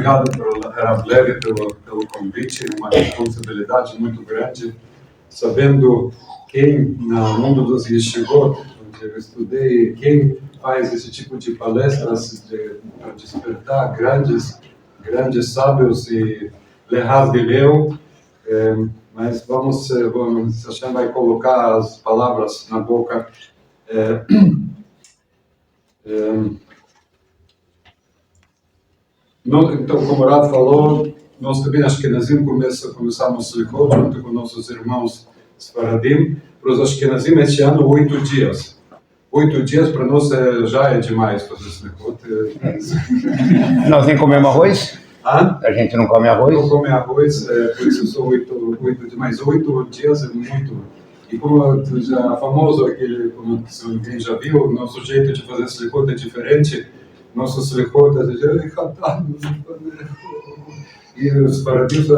obrigado, Rav Levi, pelo convite, uma responsabilidade muito grande, sabendo quem, no mundo dos yeshivot, onde eu estudei, quem faz esse tipo de palestras para despertar grandes sábios e Lehav Bileu, mas Hashem vai colocar as palavras na boca. Então, como o Rav falou, nós também, Ashkenazim, começamos Slichot junto com nossos irmãos Sfaradim. Para os Ashkenazim, este ano, 8 dias. 8 dias para nós já é demais fazer Slichot. Nós nem comemos arroz? A gente não come arroz? Não come arroz, por isso são 8 dias, mas 8 dias é muito. E como já famoso aquele, como alguém já viu, nosso jeito de fazer Slichot é diferente. Nossos Slichot, e os paradigmas,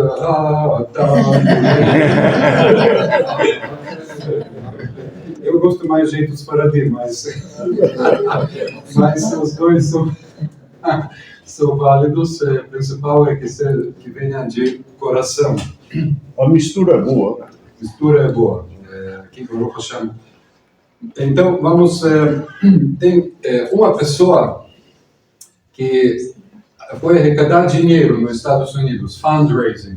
Eu gosto mais do jeito dos paradigmas, mas os dois são válidos. O principal é que venha de coração. A mistura é boa. A mistura é boa. Aqui Baruch Hashem. Então, vamos... tem uma pessoa que foi arrecadar dinheiro nos Estados Unidos, fundraising.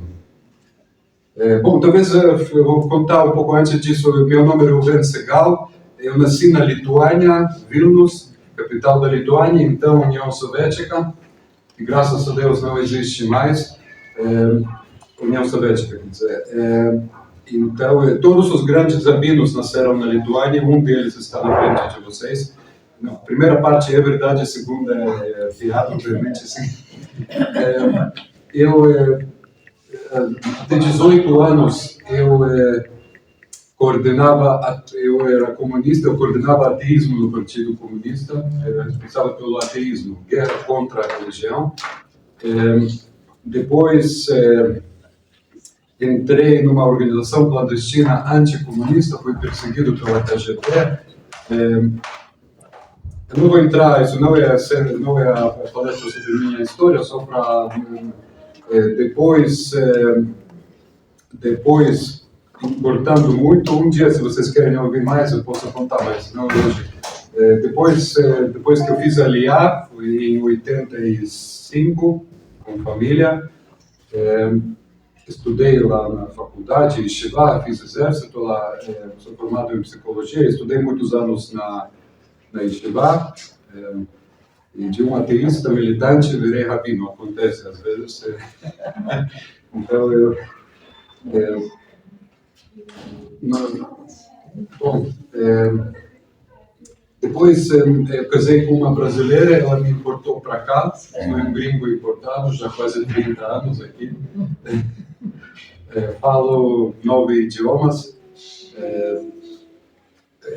Bom, talvez eu vou contar um pouco antes disso. Meu nome é Reuven Segal, eu nasci na Lituânia, Vilnius, capital da Lituânia, então União Soviética, que graças a Deus não existe mais, União Soviética, quer dizer. Então, todos os grandes rabinos nasceram na Lituânia, um deles está na frente de vocês. Não, a primeira parte é verdade, a segunda é piada, obviamente, sim. Eu, até 18 anos, eu era comunista, eu coordenava ateísmo no Partido Comunista, era responsável pelo ateísmo, guerra contra a religião. Depois, entrei numa organização clandestina anticomunista, fui perseguido pela KGB. Eu não vou entrar, isso não é a palestra sobre minha história, só para depois, importando muito, um dia, se vocês querem ouvir mais, eu posso contar, mas não hoje. Depois que eu fiz a Aliyah, foi em 85, com família, estudei lá na faculdade, Yeshiva, fiz exército lá, sou formado em psicologia, estudei muitos anos na Yeshiva, e de um ateísta militante virei rabino, acontece às vezes. Então depois eu casei com uma brasileira, ela me importou para cá, sou um gringo importado, já quase 30 anos aqui. Falo 9 idiomas.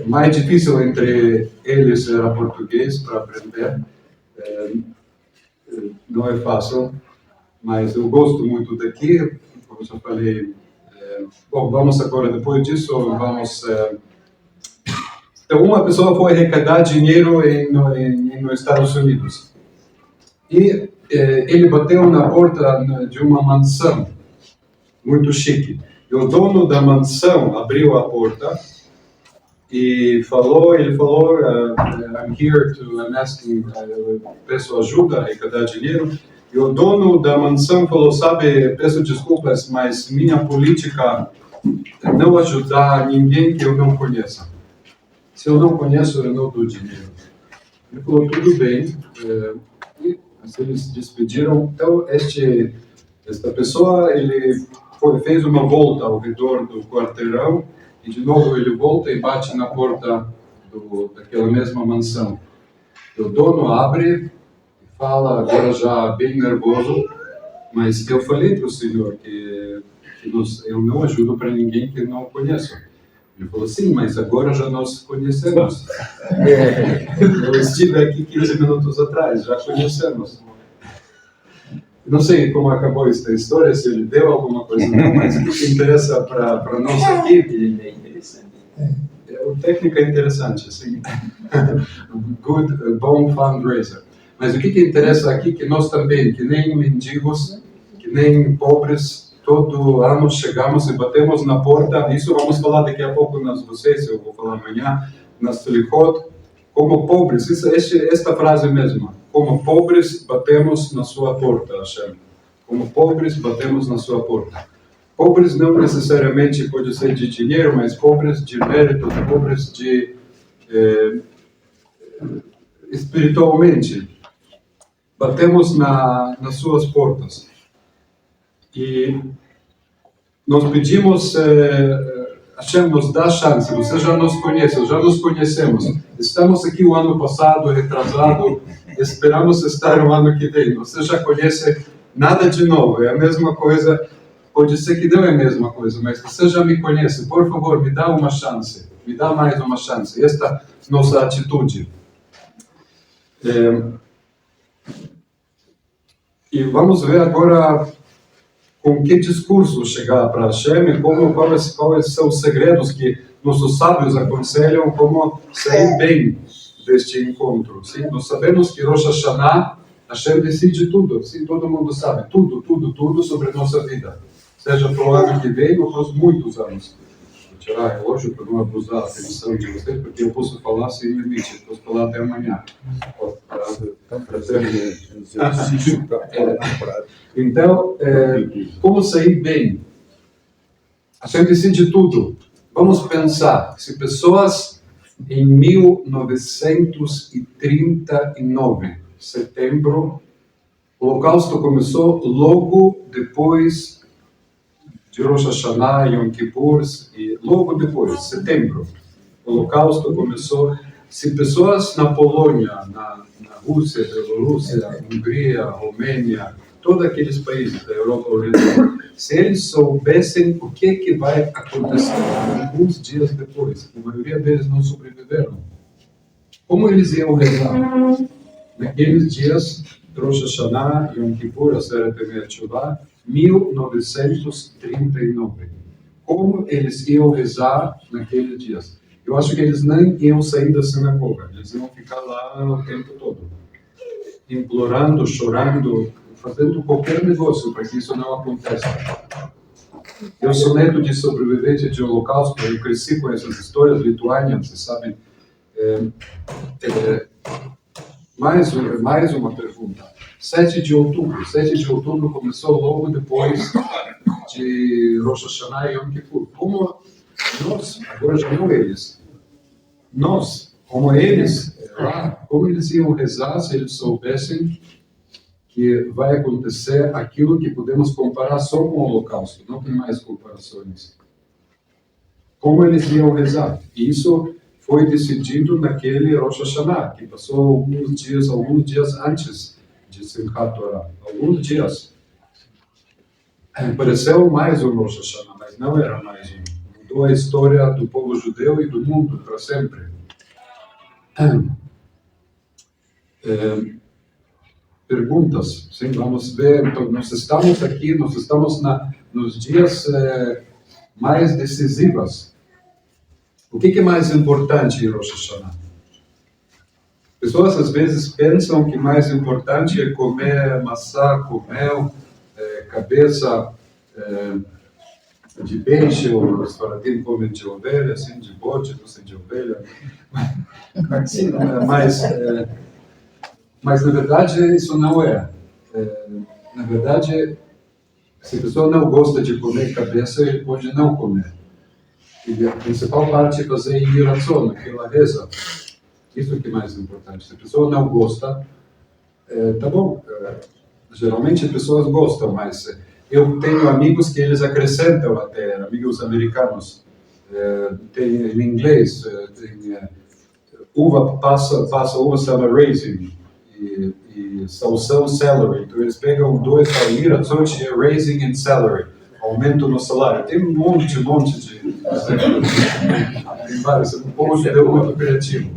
Mais difícil entre eles era português para aprender. Não é fácil, mas eu gosto muito daqui, como eu já falei. Bom, vamos agora, depois disso, então, uma pessoa foi arrecadar dinheiro nos Estados Unidos. E ele bateu na porta de uma mansão, muito chique. E o dono da mansão abriu a porta e ele falou, I'm here I'm asking, peço ajuda a arrecadar dinheiro. E o dono da mansão falou, sabe, peço desculpas, mas minha política é não ajudar ninguém que eu não conheça. Se eu não conheço, eu não dou dinheiro. Ele falou, tudo bem. E eles despediram. Então, esta pessoa, ele fez uma volta ao redor do quarteirão e de novo ele volta e bate na porta daquela mesma mansão. E o dono abre e fala, agora já bem nervoso, mas eu falei para o senhor que eu não ajudo para ninguém que eu não conheço. Ele falou, sim, mas agora já nós conhecemos. Eu estive aqui 15 minutos atrás, já conhecemos. Não sei como acabou esta história, se ele deu alguma coisa, não, mas o que interessa para nós aqui, ele é interessante. A técnica é interessante, assim. Bom fundraiser. Mas o que interessa aqui que nós também, que nem mendigos, que nem pobres, todo ano chegamos e batemos na porta, isso vamos falar daqui a pouco nas vocês, eu vou falar amanhã, nas Selichot, como pobres, esta frase mesma, como pobres batemos na sua porta, Hashem. Como pobres batemos na sua porta. Pobres não necessariamente pode ser de dinheiro, mas pobres de mérito, pobres de espiritualmente. Batemos nas suas portas. E nós pedimos, Hashem nos dá chance, você já nos conhece, já nos conhecemos. Estamos aqui o ano passado, retrasado, esperamos estar o ano que vem. Você já conhece nada de novo, é a mesma coisa, pode ser que não é a mesma coisa, mas você já me conhece, por favor, me dá uma chance, me dá mais uma chance. Esta é nossa atitude. E vamos ver agora com que discurso chegar para Hashem e quais são os segredos que nossos sábios aconselham como sair bem deste encontro. Sim? Nós sabemos que Rosh Hashanah, Hashem decide tudo, sim, todo mundo sabe, tudo sobre a nossa vida. Seja para o ano que vem ou para os muitos anos. Vou tirar relógio para não abusar a atenção de vocês, porque eu posso falar sem limite, posso falar até amanhã. Então, como sair bem? Hashem decide tudo. Vamos pensar, se pessoas em 1939, setembro, o Holocausto começou logo depois de Rosh Hashanah, Yom Kippur, e logo depois, setembro, o Holocausto começou. Se pessoas na Polônia, na Rússia, Bielorrússia, Hungria, Romênia, todos aqueles países da Europa Oriental, se eles soubessem o que vai acontecer alguns dias depois, a maioria deles não sobreviveram, como eles iam rezar? Naqueles dias, Rosh Hashanah, Yom Kippur, Aseret Yemei Teshuvah, 1939. Como eles iam rezar naqueles dias? Eu acho que eles nem iam sair da sinagoga, eles iam ficar lá o tempo todo, implorando, chorando, fazendo qualquer negócio para que isso não aconteça. Eu sou neto de sobrevivente de Holocausto, eu cresci com essas histórias. Lituânia, vocês sabem. Mais uma pergunta. 7 de outubro começou logo depois de Rosh Hashanah e Yom Kippur. Como nós, agora já não eles, nós, como eles, como eles iam rezar se eles soubessem que vai acontecer aquilo que podemos comparar só com o Holocausto, não tem mais comparações. Como eles iam rezar? Isso foi decidido naquele Rosh Hashanah, que passou alguns dias antes de Simchat Torah, alguns dias. Pareceu mais um Rosh Hashanah, mas não era mais um. Mudou a história do povo judeu e do mundo para sempre. Perguntas? Sim, vamos ver. Então, nós estamos aqui, nos dias mais decisivos. O que é mais importante em Rosh Hashanah? Pessoas às vezes pensam que mais importante é comer maçã com mel, cabeça de peixe, ou os faradim comem de ovelha, assim, de bode, não sei, de ovelha. Mas na verdade isso não é. Na verdade, se a pessoa não gosta de comer cabeça, ele pode não comer. E a principal parte é fazer iração, aquela reza. Isso que é mais importante. Se a pessoa não gosta, tá bom. Geralmente as pessoas gostam, mas eu tenho amigos que eles acrescentam até, amigos americanos. Tem em inglês, tem uva passa uva chama raisin e salsão celery. Então eles pegam dois iração e raising and celery. Aumento no salário. Tem um monte de tem vários. O povo judeu muito criativo.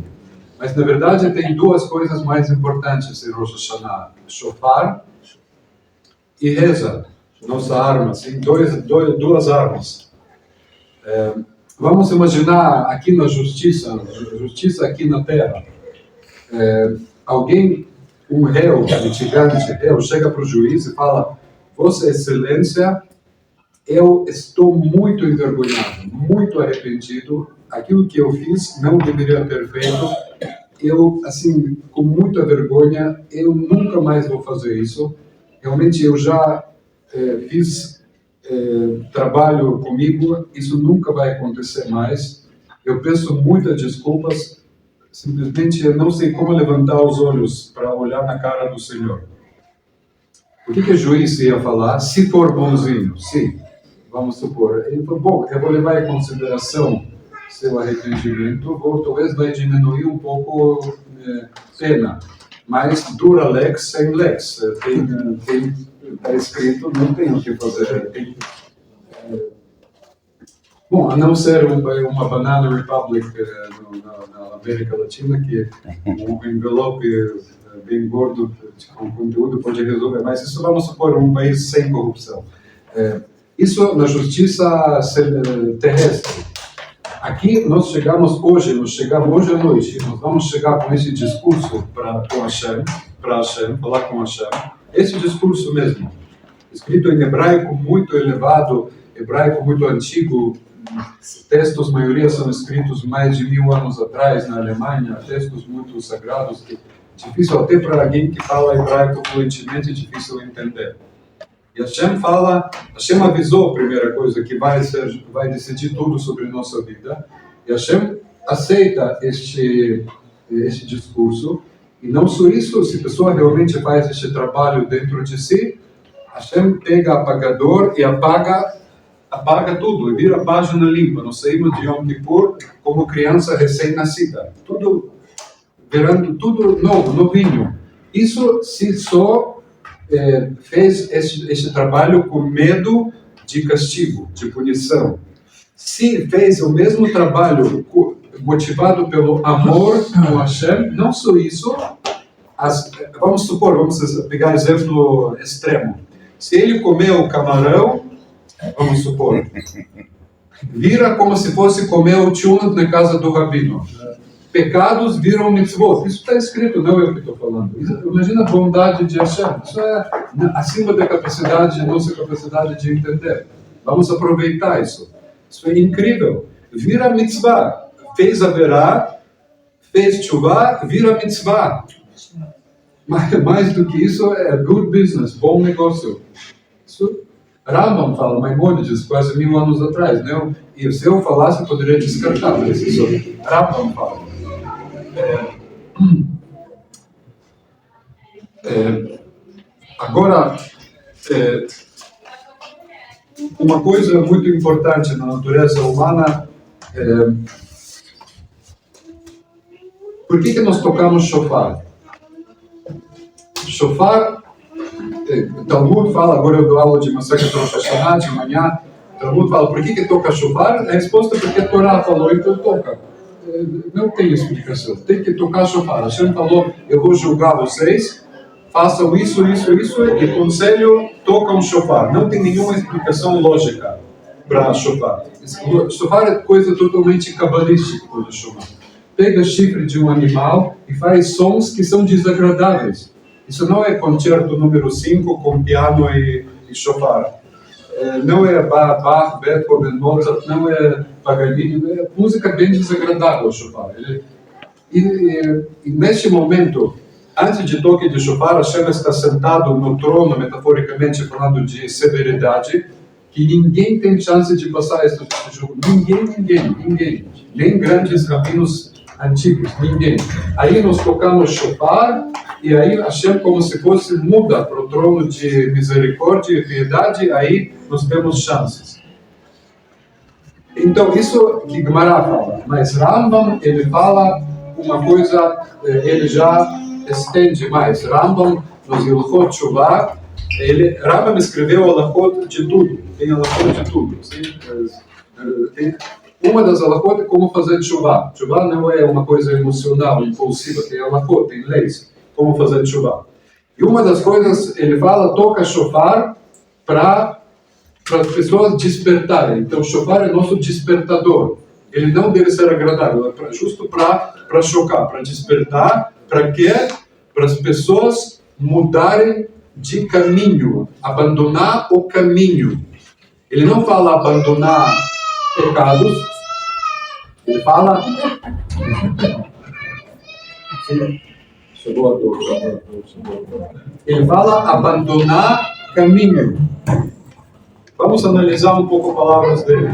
Mas, na verdade, tem duas coisas mais importantes em Rosh Hashanah. Shofar e reza. Nossa arma, sim, duas armas. Vamos imaginar aqui na justiça aqui na Terra. Alguém um réu, litigante réu, chega para o juiz e fala: Vossa Excelência, eu estou muito envergonhado, muito arrependido. Aquilo que eu fiz não deveria ter feito. Eu, assim, com muita vergonha, eu nunca mais vou fazer isso. Realmente, eu já fiz trabalho comigo, isso nunca vai acontecer mais. Eu peço muitas desculpas. Simplesmente eu não sei como levantar os olhos para olhar na cara do Senhor. O que o juiz ia falar? Se for bonzinho, sim, vamos supor. Ele falou: bom, eu vou levar em consideração seu arrependimento, talvez vai diminuir um pouco pena, mas dura lex sem lex. Está escrito, não tem o que fazer. Bom, a não ser uma Banana Republic na América Latina, que um envelope bem gordo com conteúdo pode resolver, mas isso vamos supor um país sem corrupção. Isso na justiça terrestre. Aqui nós chegamos hoje à noite, nós vamos chegar com esse discurso para Hashem, falar com Hashem, esse discurso mesmo, escrito em hebraico muito elevado, hebraico muito antigo. Textos, a maioria são escritos mais de 1000 anos atrás na Alemanha, textos muito sagrados, que difícil até para alguém que fala hebraico fluentemente, difícil entender. E Hashem avisou a primeira coisa, que vai decidir tudo sobre nossa vida, e Hashem aceita este discurso, e não só isso, se a pessoa realmente faz este trabalho dentro de si, Hashem pega apagador e apaga tudo, e vira página limpa. Nós saímos de Yom Kippur como criança recém-nascida, tudo virando tudo novo, novinho. Isso se só fez este trabalho com medo de castigo, de punição. Se fez o mesmo trabalho motivado pelo amor ao Hashem, não só isso, vamos pegar exemplo extremo. Se ele comeu o camarão, vamos supor, vira como se fosse comer o tchuna na casa do rabino. Pecados viram mitzvot. Isso está escrito, não é eu que estou falando. Imagina a bondade de Hashem. Isso é acima da nossa capacidade de entender. Vamos aproveitar isso. Isso é incrível. Vira mitzvah. Fez haverá, fez tshuva, vira mitzvah. Mais do que isso, é good business, bom negócio. Isso Rambam fala, Maimônides, quase 1000 anos atrás, né? E se eu falasse, eu poderia descartar, mas isso Rambam fala. Agora, uma coisa muito importante na natureza humana, por que nós tocamos shofar? Shofar, Talmud fala, agora eu dou aula de Masechet Rosh Hashanah de manhã, Talmud fala, por que toca shofar? A resposta é porque a Torá falou, então toca. Não tem explicação, tem que tocar shofar. Hashem falou, eu vou julgar vocês, façam isso, e conselho, tocam shofar. Não tem nenhuma explicação lógica para shofar. Shofar é coisa totalmente cabalística, pode chamar. Pega chifre de um animal e faz sons que são desagradáveis. Isso não é concerto número 5 com piano e shofar. Não é Bach, Beethoven, Mozart, não é Paganini, é música bem desagradável, shofar. E neste momento, antes de toque de shofar, Hashem está sentado no trono, metaforicamente falando de severidade, que ninguém tem chance de passar esse jogo. Ninguém. Nem grandes rabinos antigos, ninguém. Aí nós tocamos shofar, e aí Hashem como se fosse muda para o trono de misericórdia e piedade, aí nós temos chances. Então isso que Gemara fala, mas Rambam ele fala uma coisa, ele já estende mais. Rambam nos Ilchot Shuvah, Rambam escreveu alachot de tudo, tem alachot de tudo. Uma das alachot é como fazer tshuva. Tshuva não é uma coisa emocional, impulsiva, tem alachot, tem leis, como fazer tshuva. E uma das coisas, ele fala, toca shofar para as pessoas despertarem. Então, shofar é nosso despertador. Ele não deve ser agradável, é justo para chocar, para despertar. Para quê? para as pessoas mudarem de caminho, abandonar o caminho. Ele não fala abandonar pecados, ele fala... Ele fala abandonar caminho. Vamos analisar um pouco as palavras dele.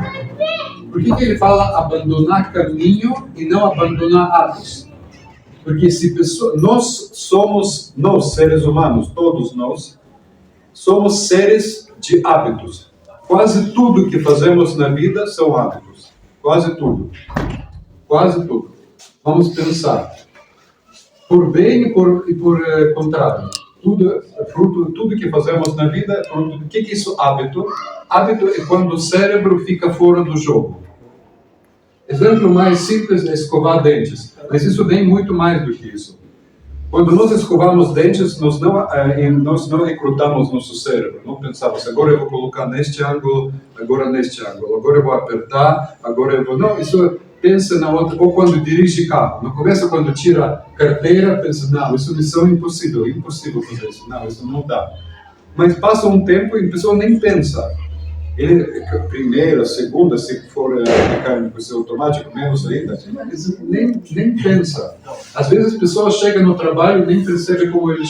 Por que ele fala abandonar caminho e não abandonar atos? Porque nós seres humanos, todos nós, somos seres de hábitos. Quase tudo que fazemos na vida são hábitos. Quase tudo. Quase tudo. Vamos pensar. Por bem e por contrário. Tudo que fazemos na vida é fruto. O que é isso, hábito? Hábito é quando o cérebro fica fora do jogo. Exemplo mais simples é escovar dentes. Mas isso vem muito mais do que isso. Quando nós escovamos dentes, nós não recrutamos nosso cérebro. Não pensamos, agora eu vou colocar neste ângulo, agora neste ângulo, agora eu vou apertar, agora eu vou... Não, isso pensa na outra. Ou quando dirige carro. No começo, quando tira carteira, pensa, não, isso é missão impossível fazer isso. Não, isso não dá. Mas passa um tempo e a pessoa nem pensa. Ele, primeira, segunda, se for mecânico, se é automático, menos ainda, nem pensa. Às vezes as pessoas chegam no trabalho e nem percebem como ele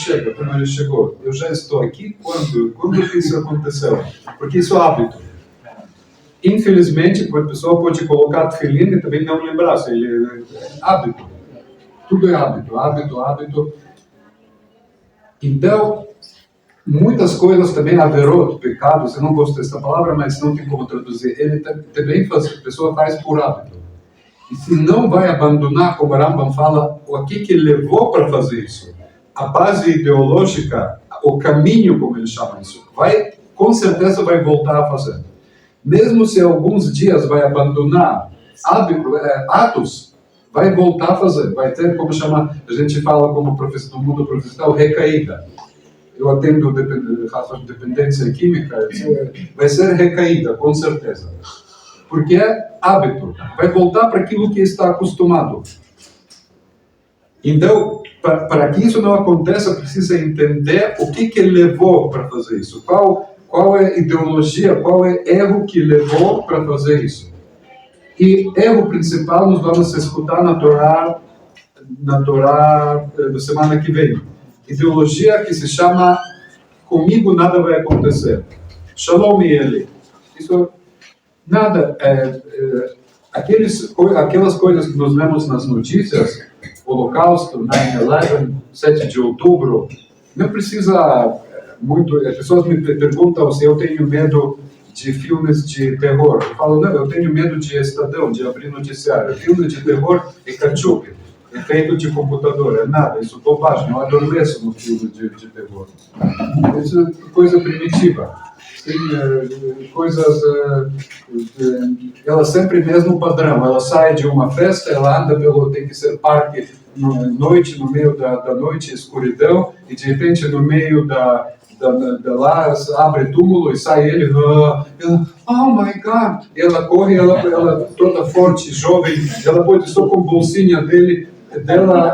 chegou. Eu já estou aqui, quando isso aconteceu? Porque isso é hábito. Infelizmente, a pessoa pode colocar tefilim e também não lembrar, é hábito. Tudo é hábito. Então, muitas coisas também, averot, pecado, eu não gosto dessa palavra, mas não tem como traduzir. Ele também a pessoa faz por hábito. E se não vai abandonar, como o Rambam fala, o que levou para fazer isso? A base ideológica, o caminho, como ele chama isso, com certeza vai voltar a fazer. Mesmo se alguns dias vai abandonar atos, vai voltar a fazer. Vai ter, como chama, a gente fala como professor, no mundo profissional, recaída. Eu atendo dependência química, vai ser recaída, com certeza. Porque é hábito. Vai voltar para aquilo que está acostumado. Então, para que isso não aconteça, precisa entender o que levou para fazer isso. Qual é a ideologia, qual é o erro que levou para fazer isso. E erro principal nós vamos escutar na Torá da semana que vem. Ideologia que se chama comigo nada vai acontecer. Shalom ele. Isso nada. Aquelas coisas que nós lemos nas notícias, Holocausto, 9/11, 7 de outubro, não precisa muito. As pessoas me perguntam se eu tenho medo de filmes de terror. Eu falo, não, eu tenho medo de Estadão, de abrir noticiário. Filme de terror é ketchup. É feito de computador, é nada, isso é bobagem, eu adormeço no filme de terror. Isso é coisa primitiva. Tem coisas, ela sempre mesmo padrão, ela sai de uma festa, ela anda tem que ser parque noite, no meio da noite, escuridão, e de repente no meio da lá, abre túmulo e sai ele, ela, oh my God, e ela corre, ela toda forte, jovem, ela pode só com a bolsinha dela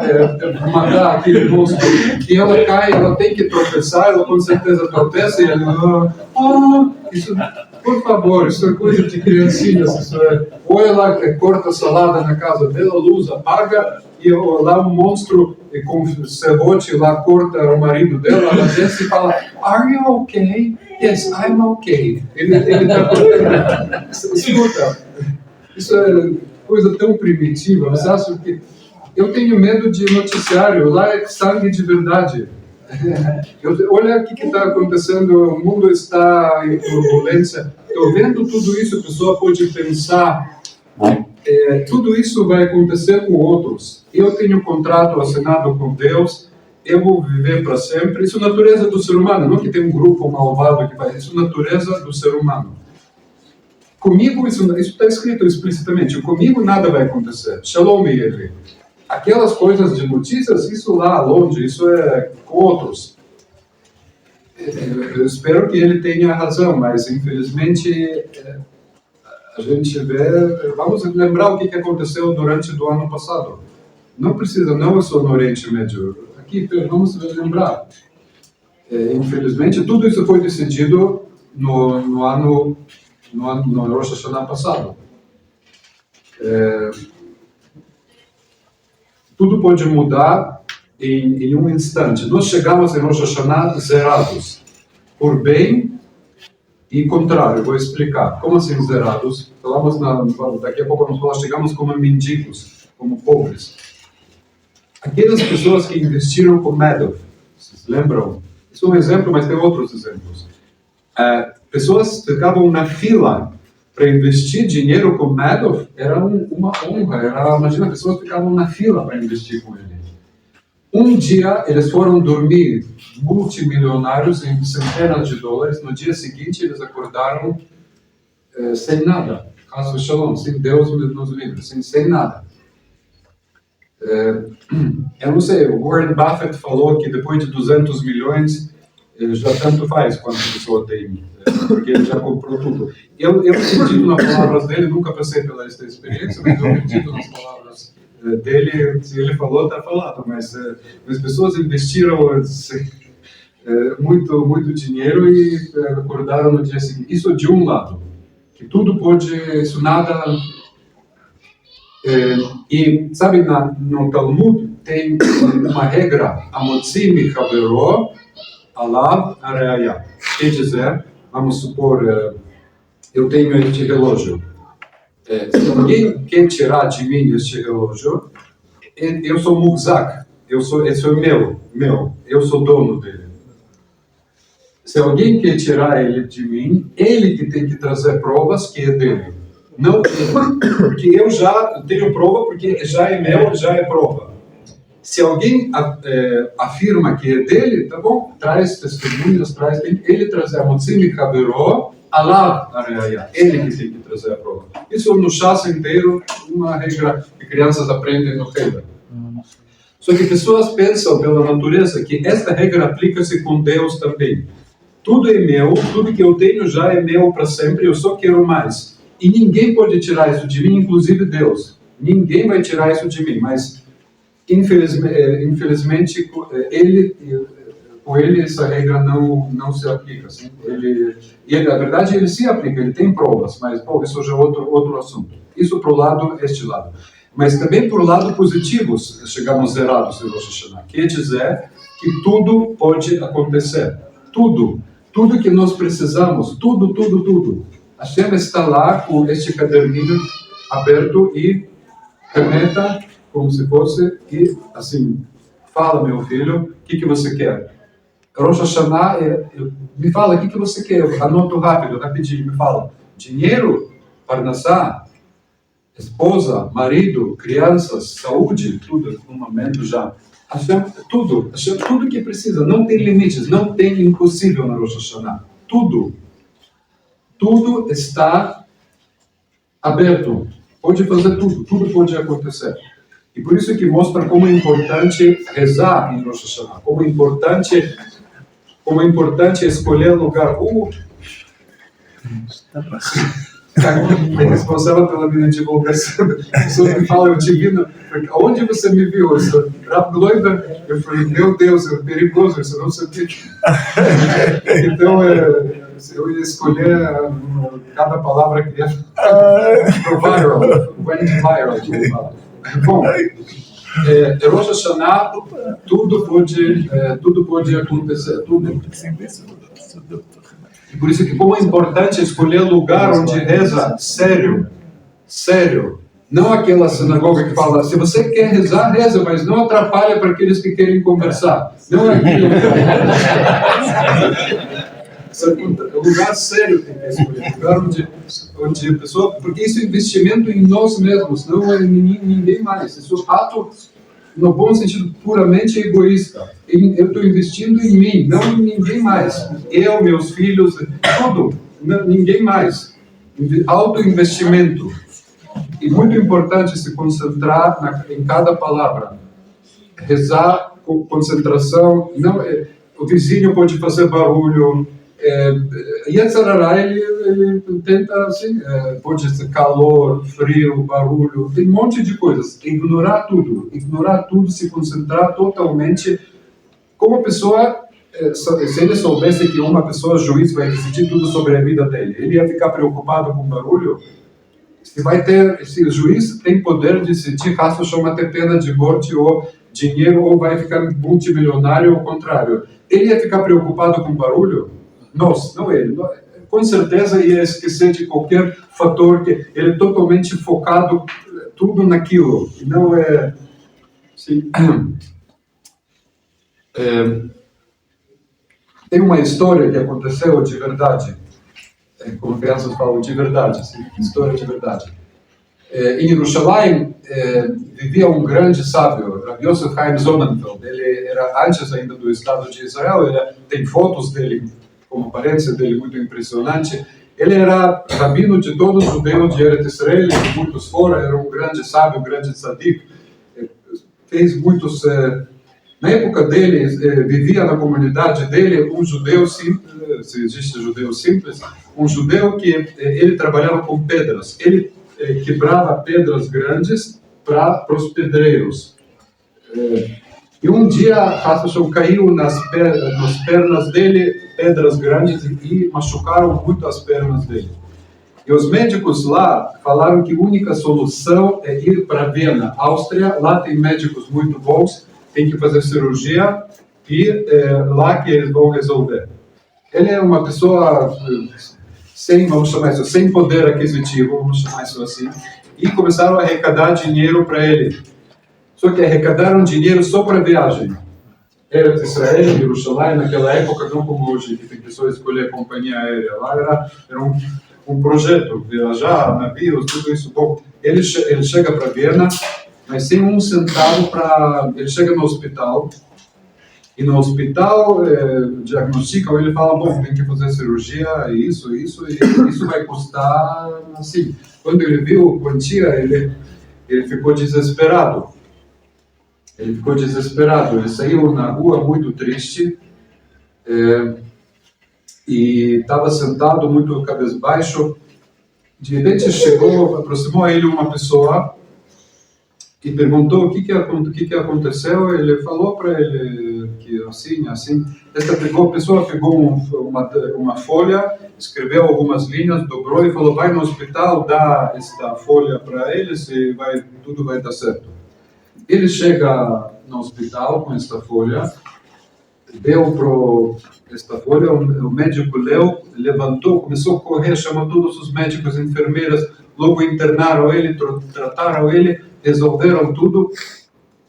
matar aquele monstro, e ela cai, ela tem que tropeçar, ela com certeza tropeça, e ela, isso, por favor, isso é coisa de criancinhas, isso é, ou ela corta a salada na casa dela, a luz apaga, e lá um monstro com serrote lá corta o marido dela, ela desce e fala, are you okay? Yes, I'm okay. Ele está cortando. Escuta, isso é coisa tão primitiva, você acha que eu tenho medo de noticiário, lá é sangue de verdade. Olha o que está acontecendo, o mundo está em turbulência. Estou vendo tudo isso, a pessoa pode pensar, tudo isso vai acontecer com outros. Eu tenho um contrato assinado com Deus, eu vou viver para sempre. Isso é a natureza do ser humano, não que tem um grupo malvado que faz, isso é a natureza do ser humano. Comigo, isso está escrito explicitamente, comigo nada vai acontecer. Shalom ele. Aquelas coisas de notícias, isso lá longe, isso é com outros. Eu espero que ele tenha razão, mas infelizmente a gente vê... Vamos lembrar o que aconteceu durante o ano passado. Não precisa, não é só no Oriente Médio. aqui, vamos lembrar. Infelizmente, tudo isso foi decidido no Rosh Hashanah passado. Tudo pode mudar em um instante. Nós chegamos em Rosh Hashanah zerados, por bem e contrário. Vou explicar. Como assim zerados? Daqui a pouco vamos falar, chegamos como mendigos, como pobres. Aquelas pessoas que investiram com Madoff, vocês lembram? Isso é um exemplo, mas tem outros exemplos. Pessoas ficavam na fila para investir dinheiro com Madoff, era uma honra. Imagina, pessoas ficavam na fila para investir com ele. Um dia, eles foram dormir multimilionários em centenas de dólares. No dia seguinte, eles acordaram sem nada. Caso Shalom, sem Deus nos livre, sem nada. Eu não sei, o Warren Buffett falou que depois de 200 milhões, já tanto faz quanto a pessoa tem, porque ele já comprou tudo. Eu acredito nas palavras dele, nunca passei pela essa experiência, mas eu acredito nas palavras dele. Se ele falou, está falado, mas as pessoas investiram muito dinheiro e acordaram no dia seguinte. Isso de um lado, que tudo pode, isso nada... E, sabe, no Talmud tem uma regra, Amotzi Michavero Alav Areaya. Quer dizer, vamos supor, eu tenho este relógio. Se alguém quer tirar de mim este relógio, eu sou Mugzak, esse é meu, eu sou dono dele. Se alguém quer tirar ele de mim, ele que tem que trazer provas que é dele. Não, porque eu já tenho prova, porque já é meu, já é prova. Se alguém afirma que é dele, tá bom, traz testemunhas, ele trazer a Motzimi Chaveró, Alav Areaya, ele que tem que trazer a prova. Isso no chás inteiro, uma regra que crianças aprendem no Heber. Só que pessoas pensam pela natureza que esta regra aplica-se com Deus também. Tudo é meu, tudo que eu tenho já é meu para sempre, eu só quero mais. E ninguém pode tirar isso de mim, inclusive Deus. Ninguém vai tirar isso de mim, mas infelizmente com ele essa regra não se aplica. Assim. Na verdade, ele se aplica, ele tem provas, mas isso já é outro assunto. Isso para o lado, este lado. Mas também por lado positivo, chegamos zerados em Rosh Hashanah. Quer dizer que tudo pode acontecer. Tudo que nós precisamos, tudo. Hashem está lá com este caderninho aberto e caneta, como se fosse, e assim, fala, meu filho, o que você quer? Rosh Hashanah, me fala, o que você quer? Eu anoto rapidinho, me fala. Dinheiro, parnassá, esposa, marido, crianças, saúde, tudo, no momento já. Hashem, tudo que precisa, não tem limites, não tem impossível na Rosh Hashanah. Tudo está aberto, pode fazer tudo pode acontecer. E por isso que mostra como é importante rezar em Rosh Hashanah, como é importante escolher lugar. É responsável pela minha divulgação. As pessoas me falam, eu te vi, onde você me viu? Rav Gloiber, eu falei, meu Deus, é perigoso, isso não sabia. Então, eu ia escolher cada palavra que ia went viral, que fala. Bom, Rosh Hashanah, tudo pode acontecer, tudo. E por isso que como é importante escolher lugar onde reza sério. Não aquela sinagoga que fala, se você quer rezar, reza, mas não atrapalha para aqueles que querem conversar. Não é aquilo. Lugar sério tem que escolher, lugar onde a pessoa, porque isso é investimento em nós mesmos, não é em ninguém mais. Isso é ato, no bom sentido, puramente egoísta. Eu estou investindo em mim, não em ninguém mais. Eu, meus filhos, tudo, ninguém mais. Autoinvestimento. E muito importante se concentrar em cada palavra. Rezar com concentração. Não, o vizinho pode fazer barulho. Yetzirah, ele tenta assim, pode ser calor, frio, barulho, tem um monte de coisas. Ignorar tudo, se concentrar totalmente como a pessoa, se ele soubesse que uma pessoa juiz vai decidir tudo sobre a vida dele, ele ia ficar preocupado com barulho. Se o juiz tem poder de decidir caso chama ter pena de morte ou dinheiro, ou vai ficar multimilionário, ou ao contrário, ele ia ficar preocupado com barulho? Nós, não ele. Com certeza ia esquecer de qualquer fator, que ele é totalmente focado tudo naquilo, e não é... Sim. Tem uma história que aconteceu de verdade, como crianças falam, de verdade, sim, história de verdade. Em Jerusalém vivia um grande sábio, Rabbi Yosef Chaim Sonnenfeld. Ele era antes ainda do Estado de Israel, tem fotos dele, como aparência dele muito impressionante. Ele era rabino de todos os judeus de Eretz Israel, de muitos fora, era um grande sábio, um grande tzadik. Fez muitos... Na época dele, vivia na comunidade dele um judeu simples, se existe judeu simples, um judeu que ele trabalhava com pedras. Ele quebrava pedras grandes para os pedreiros. E um dia, caiu nas pernas dele pedras grandes e machucaram muito as pernas dele. E os médicos lá falaram que a única solução é ir para Viena, Áustria. Lá tem médicos muito bons, tem que fazer cirurgia e lá que eles vão resolver. Ele é uma pessoa sem, vamos chamar isso, sem poder aquisitivo, vamos chamar isso assim, e começaram a arrecadar dinheiro para ele. Só que arrecadaram dinheiro só para viagem. Era de Israel, Jerusalém, naquela época, não como hoje, que tem que só escolher a companhia aérea. Lá era um projeto, viajar, navios, tudo isso. Bom, ele chega para Viena, mas sem um centavo para... Ele chega no hospital, e no hospital diagnosticam, ele fala, bom, tem que fazer cirurgia, e isso vai custar, assim. Quando ele viu a quantia, ele ficou desesperado. Ele saiu na rua muito triste, e estava sentado muito cabisbaixo. De repente aproximou a ele uma pessoa e perguntou o que aconteceu. Ele falou para ele que assim. Essa pessoa pegou uma folha, escreveu algumas linhas, dobrou e falou, vai no hospital, dá esta folha para eles e tudo vai dar certo. Ele chega no hospital com esta folha, deu esta folha, o médico leu, levantou, começou a correr, chamou todos os médicos, enfermeiras, logo internaram ele, trataram ele, resolveram tudo.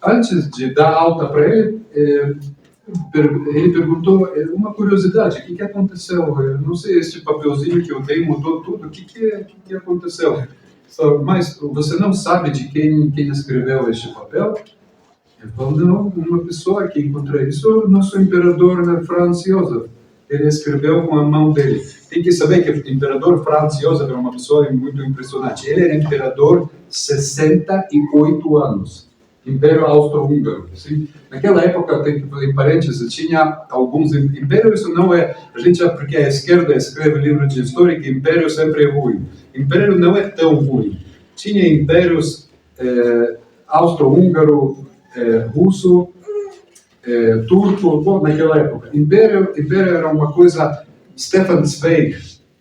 Antes de dar alta para ele, ele perguntou, uma curiosidade, o que aconteceu? Eu não sei, este papelzinho que eu dei mudou tudo, o que aconteceu? Mas você não sabe de quem escreveu este papel? Ele falou, não, uma pessoa que encontrei isso, o nosso imperador Franz Josef. Ele escreveu com a mão dele. Tem que saber que o imperador Franz Josef era uma pessoa muito impressionante. Ele era imperador 68 anos. Império Austro-Húngaro. Assim. Naquela época, em parênteses, tinha alguns impérios. Isso não é... A gente, porque a esquerda escreve livro de história que império sempre é ruim. Império não é tão ruim. Tinha impérios Austro-Húngaro, russo, turco, naquela época. Império era uma coisa... Stefan Zweig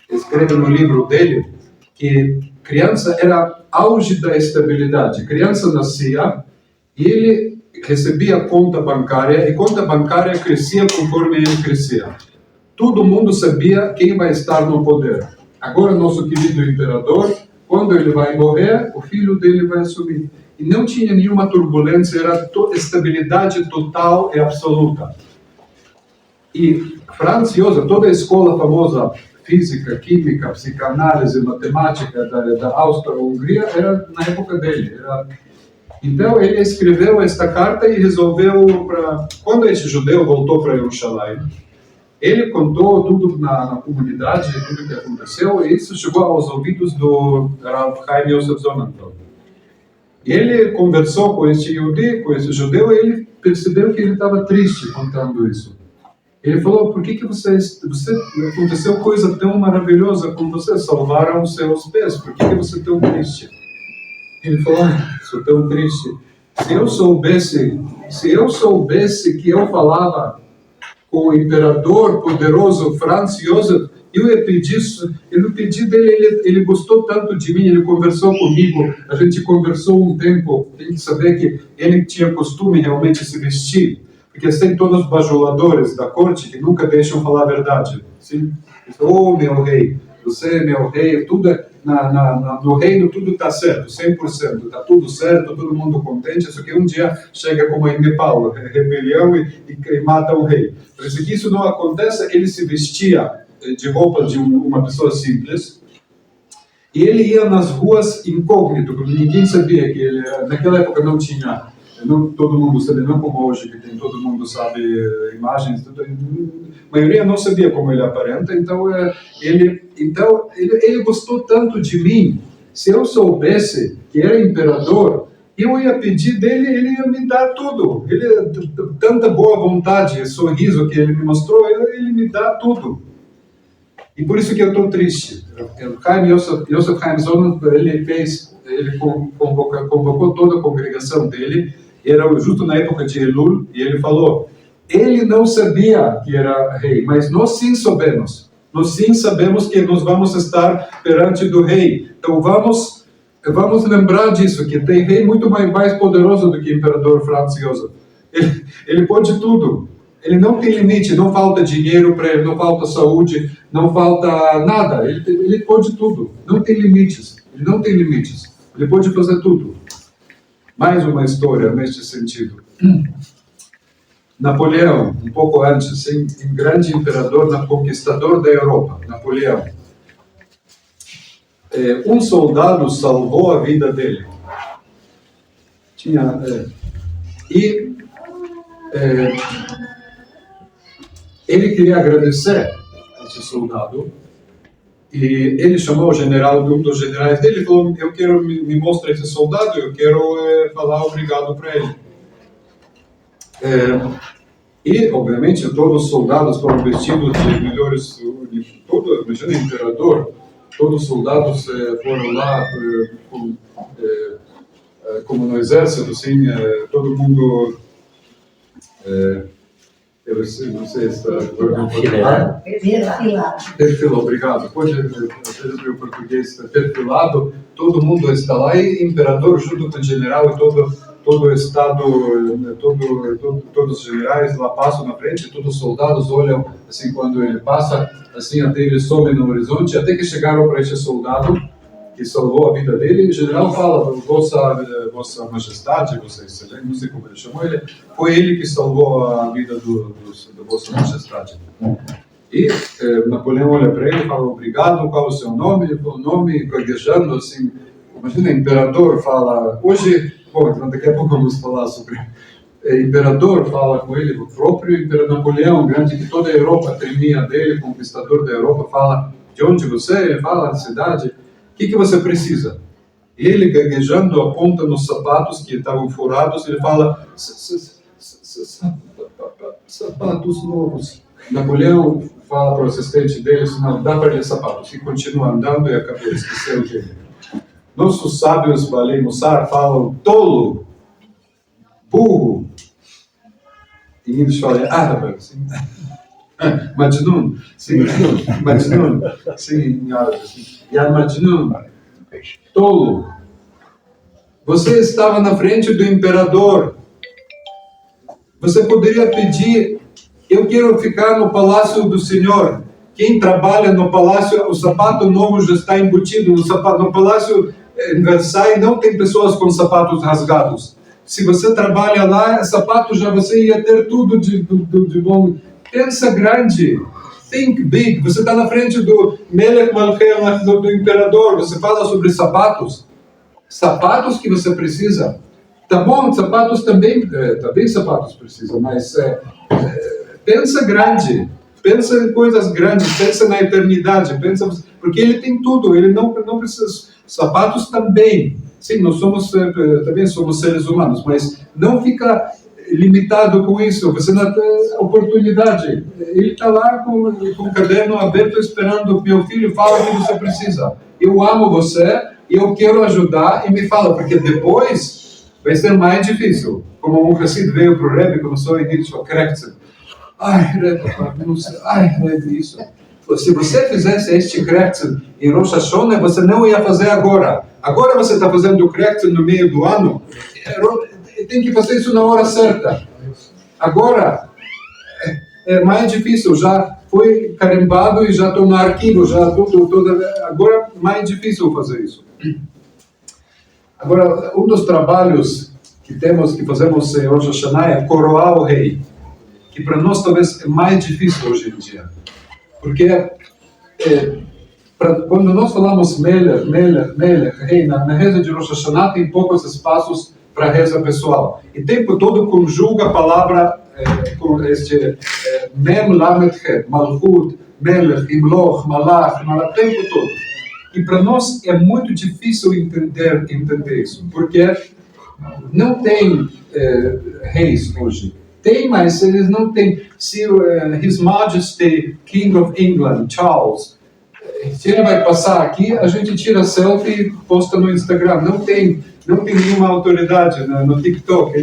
escreve no livro dele que criança era auge da estabilidade. Criança nascia e ele recebia conta bancária, e conta bancária crescia conforme ele crescia. Todo mundo sabia quem vai estar no poder. Agora, nosso querido imperador, quando ele vai morrer, o filho dele vai assumir. E não tinha nenhuma turbulência, era estabilidade total e absoluta. E Franz Josef, toda a escola famosa, física, química, psicanálise, matemática da Áustria-Hungria, era na época dele. Então, ele escreveu esta carta e resolveu Quando esse judeu voltou para Jerusalém, ele contou tudo na comunidade, tudo o que aconteceu, e isso chegou aos ouvidos do Rav Chaim Yosef Sonnenfeld. E ele conversou com esse judeu, e ele percebeu que ele estava triste contando isso. Ele falou, por que aconteceu coisa tão maravilhosa com você? Salvaram os seus pés, por que você é tão triste? Ele falou, sou tão triste. se eu soubesse que eu falava com o imperador poderoso Franz Josef, eu pedi dele, ele gostou tanto de mim, ele conversou comigo, a gente conversou um tempo, tem que saber que ele tinha costume realmente se vestir, porque tem todos os bajuladores da corte que nunca deixam falar a verdade. Sim? Oh, meu rei, você é meu rei, tudo no reino tudo está certo, 100%, está tudo certo, todo mundo contente, só que um dia chega como em Nepal, rebelião e mata o rei. Por isso que isso não acontece, ele se vestia de roupa de uma pessoa simples, e ele ia nas ruas incógnito, porque ninguém sabia que ele era, naquela época não tinha, todo mundo sabia, não como hoje, que tem, todo mundo sabe imagens, a maioria não sabia como ele aparenta, então ele gostou tanto de mim, se eu soubesse que era imperador, eu ia pedir dele, ele ia me dar tudo, tanta boa vontade, sorriso que ele me mostrou, ele me dá tudo. E por isso que eu estou triste. Josef Haim Zollner, ele convocou toda a congregação dele, era justo na época de Elul, e ele falou, ele não sabia que era rei, mas nós sim sabemos. Nós sim sabemos que nós vamos estar perante do rei. Então vamos lembrar disso, que tem rei muito mais poderoso do que o imperador Franz Josef. Ele pode tudo. Ele não tem limite, não falta dinheiro para ele, não falta saúde, não falta nada. Ele pode tudo, não tem limites. Ele não tem limites. Ele pode fazer tudo. Mais uma história neste sentido. Napoleão, um pouco antes, um grande imperador, conquistador da Europa, Napoleão. Um soldado salvou a vida dele. Ele queria agradecer a esse soldado e ele chamou o general, um dos generais dele, e falou, eu quero, me mostra esse soldado, eu quero falar obrigado para ele. E, obviamente, todos os soldados foram vestidos de melhores, imagina, imperador, todos os soldados foram lá como no exército, assim, todo mundo... eu não sei se está... Perfilado, obrigado. Pode ver o português, perfilado, todo mundo está lá, e o imperador junto com o general e todo o estado, todos os generais lá passam na frente, todos os soldados olham, assim, quando ele passa, assim, até ele some no horizonte, até que chegaram para esse soldado, que salvou a vida dele, e o general fala, Vossa Majestade, Vossa Excelência, não sei como ele chamou ele, foi ele que salvou a vida da Vossa Majestade. E Napoleão olha para ele e fala, obrigado, qual é o seu nome? Ele falou, nome, gaguejando, assim, imagina, imperador fala, hoje, bom, daqui a pouco vamos falar sobre... imperador fala com ele, o próprio imperador Napoleão, grande, que toda a Europa temia dele, conquistador da Europa, fala, de onde você é? Ele fala, a cidade, o que você precisa? E ele, gaguejando, aponta nos sapatos que estavam furados, ele fala, sapatos novos. Napoleão fala para o assistente dele, não, dá para ele sapatos, e continua andando e acabou, esqueceu dele. Nossos sábios, Balei Mussar, falam tolo, burro, em inglês fala árabe, assim. Majnun, sim, Majnun, sim, em árabe, assim. Ya Majnun, tolo. Você estava na frente do imperador. Você poderia pedir, eu quero ficar no palácio do Senhor. Quem trabalha no palácio, o sapato novo já está embutido no palácio em Versailles, não tem pessoas com sapatos rasgados. Se você trabalha lá, sapato já você ia ter tudo de bom. Pensa grande. Think big. Você está na frente do Melech Malchei, do imperador. Você fala sobre sapatos. Sapatos que você precisa. Tá bom, sapatos também sapatos precisa, mas pensa grande. Pensa em coisas grandes. Pensa na eternidade. Porque ele tem tudo. Ele não precisa. Sapatos também. Sim, nós também somos seres humanos, mas não fica limitado com isso. Você não tem oportunidade. Ele está lá com o caderno aberto esperando. Meu filho, fala o que você precisa. Eu amo você, eu quero ajudar, e me fala, porque depois vai ser mais difícil. Como um Hassid veio para o Rebbe e começou a dizer, ai, Rebbe, não sei, ai, Rebbe, isso. Se você fizesse este Krekzel em Rosh Hashanah, você não ia fazer agora. Agora você está fazendo o Krekzel no meio do ano, tem que fazer isso na hora certa. Agora, é mais difícil, já foi carimbado e já estou no arquivo, já agora é mais difícil fazer isso. Agora, um dos trabalhos que fazemos em Rosh Hashanah é coroar o rei, que para nós talvez é mais difícil hoje em dia. Porque quando nós falamos Melech, rei, na reza de Rosh Hashanah tem poucos espaços para reza pessoal. E o tempo todo conjuga a palavra com este Mem, Lamed, Het, Malchut, Melech, Imloch, Malach, o tempo todo. E para nós é muito difícil entender isso, porque não tem reis hoje. Tem, mas eles não têm. Se His Majesty, King of England, Charles, se ele vai passar aqui, a gente tira selfie e posta no Instagram. Não tem nenhuma autoridade no TikTok.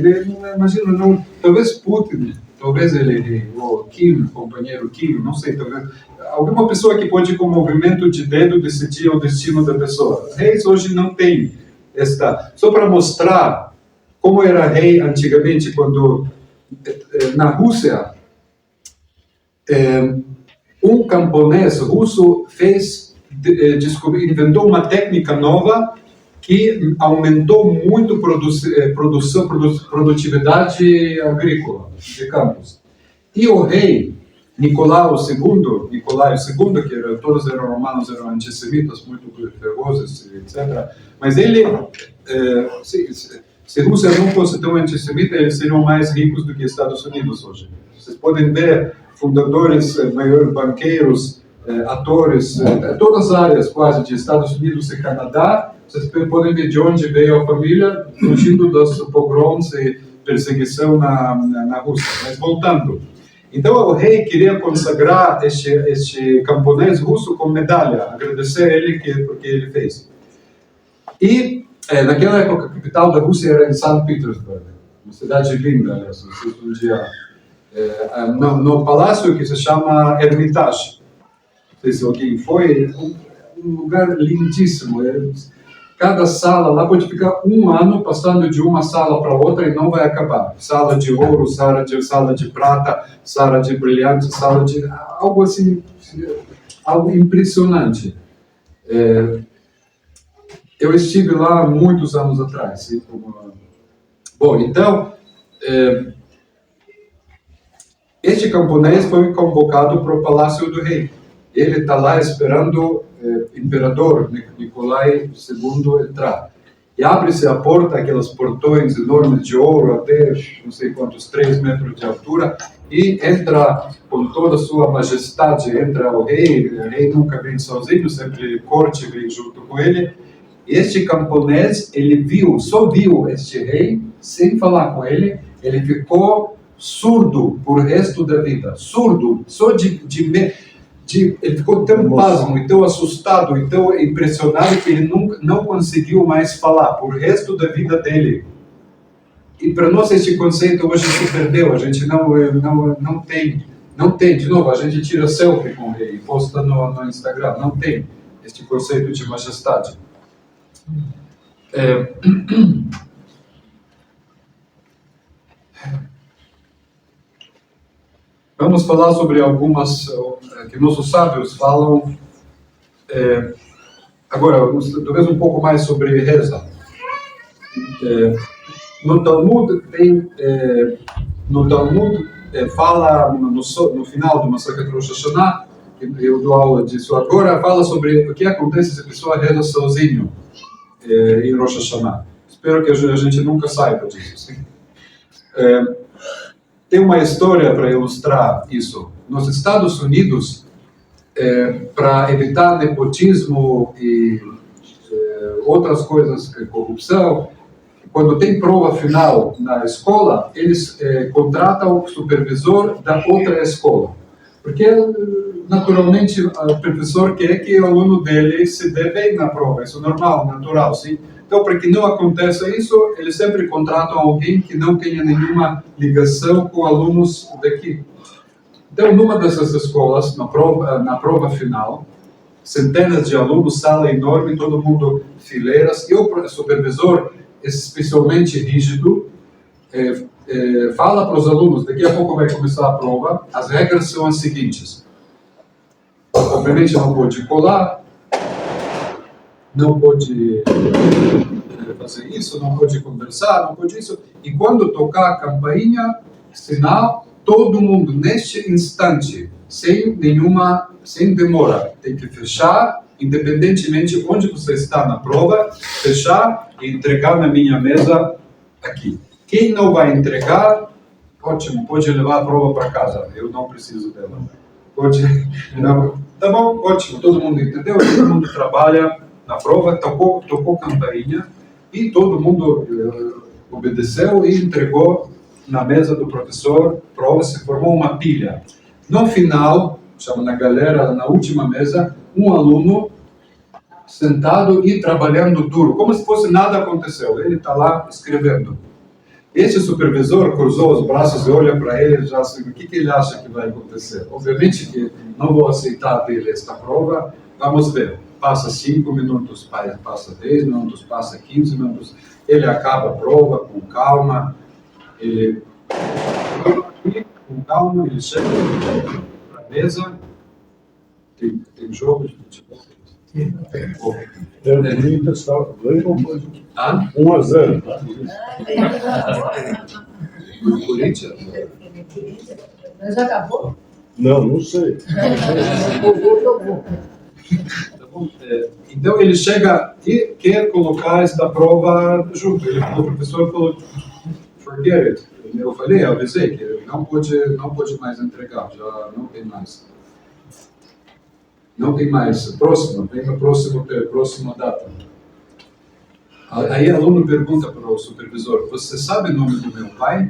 Imagina, talvez Putin, talvez ele, o Kim, companheiro Kim, não sei, talvez alguma pessoa que pode com movimento de dedo decidir o destino da pessoa. Reis hoje não tem esta. Só para mostrar como era rei antigamente, quando na Rússia, um camponês russo inventou uma técnica nova que aumentou muito produtividade agrícola de campos. E o rei Nicolau II, que todos eram romanos, eram antissemitas, muito ferozes, etc. Mas ele, se a Rússia não fosse tão antissemita, eles seriam mais ricos do que Estados Unidos hoje. Vocês podem ver fundadores, maiores banqueiros, atores, todas as áreas quase de Estados Unidos e Canadá. Vocês podem ver de onde veio a família, fugindo dos pogroms e perseguição na Rússia. Mas voltando. Então o rei queria consagrar este camponês russo com medalha, agradecer a ele porque ele fez. E naquela época, a capital da Rússia era em São Petersburgo, uma cidade linda, aliás, um dia, no palácio que se chama Hermitage. Não sei se alguém foi, um lugar lindíssimo. Cada sala lá pode ficar um ano passando de uma sala para outra e não vai acabar. Sala de ouro, sala de prata, sala de brilhante, algo assim, algo impressionante. Eu estive lá muitos anos atrás. Bom, então, este camponês foi convocado para o Palácio do Rei. Ele está lá esperando o imperador Nicolai II entrar. E abre-se a porta, aqueles portões enormes de ouro, até não sei quantos, 3 metros de altura, e entra com toda a sua majestade, entra o rei nunca vem sozinho, sempre corte vem junto com ele. Este camponês, ele só viu este rei, sem falar com ele, ele ficou surdo por resto da vida, surdo, só ele ficou tão pasmo, tão assustado, tão impressionado que ele não conseguiu mais falar por resto da vida dele. E para nós este conceito hoje se perdeu, a gente não tem, de novo, a gente tira selfie com ele e posta no Instagram, não tem este conceito de majestade. Vamos falar sobre algumas que nossos sábios falam. Agora, talvez um pouco mais sobre reza. No Talmud fala no final do Masechet Rosh Hashanah, eu dou aula disso agora, fala sobre o que acontece se a pessoa reza sozinho em Rosh Hashanah. Espero que a gente nunca saiba disso. Sim? Tem uma história para ilustrar isso. Nos Estados Unidos, para evitar nepotismo e outras coisas, corrupção, quando tem prova final na escola, eles contratam o supervisor da outra escola. Porque, naturalmente, o professor quer que o aluno dele se dê bem na prova. Isso é normal, natural, sim. Então, para que não aconteça isso, eles sempre contratam alguém que não tenha nenhuma ligação com alunos daqui. Então, numa dessas escolas, na prova final, centenas de alunos, sala enorme, todo mundo fileiras, e o supervisor, especialmente rígido, fala para os alunos, daqui a pouco vai começar a prova, as regras são as seguintes. Obviamente não pode colar, não pode fazer isso, não pode conversar, não pode isso. E quando tocar a campainha, sinal, todo mundo, neste instante, sem demora, tem que fechar, independentemente onde você está na prova, fechar e entregar na minha mesa aqui. Quem não vai entregar, ótimo, pode levar a prova para casa, eu não preciso dela. Pode, não, tá bom, ótimo, todo mundo entendeu, todo mundo trabalha na prova, tocou campainha e todo mundo obedeceu e entregou na mesa do professor, prova, se formou uma pilha. No final, chama na galera, na última mesa, um aluno sentado e trabalhando duro, como se fosse nada aconteceu, ele está lá escrevendo. Esse supervisor cruzou os braços e olha para ele e já assim, o que ele acha que vai acontecer? Obviamente que não vou aceitar dele esta prova, vamos ver. Passa 5 minutos, passa 10 minutos, passa 15 minutos, ele acaba a prova com calma, ele chega para a mesa, tem jogo de futebol. O Corinthians ganhou 1-0. O Corinthians? Mas acabou? Não sei. Tá bom? Então ele chega e quer colocar esta prova junto. O professor falou, forget it. Eu falei, eu avisei que não pode mais entregar, já não tem mais. Não tem mais. Próximo, vem no próxima data. Aí o aluno pergunta para o supervisor, você sabe o nome do meu pai?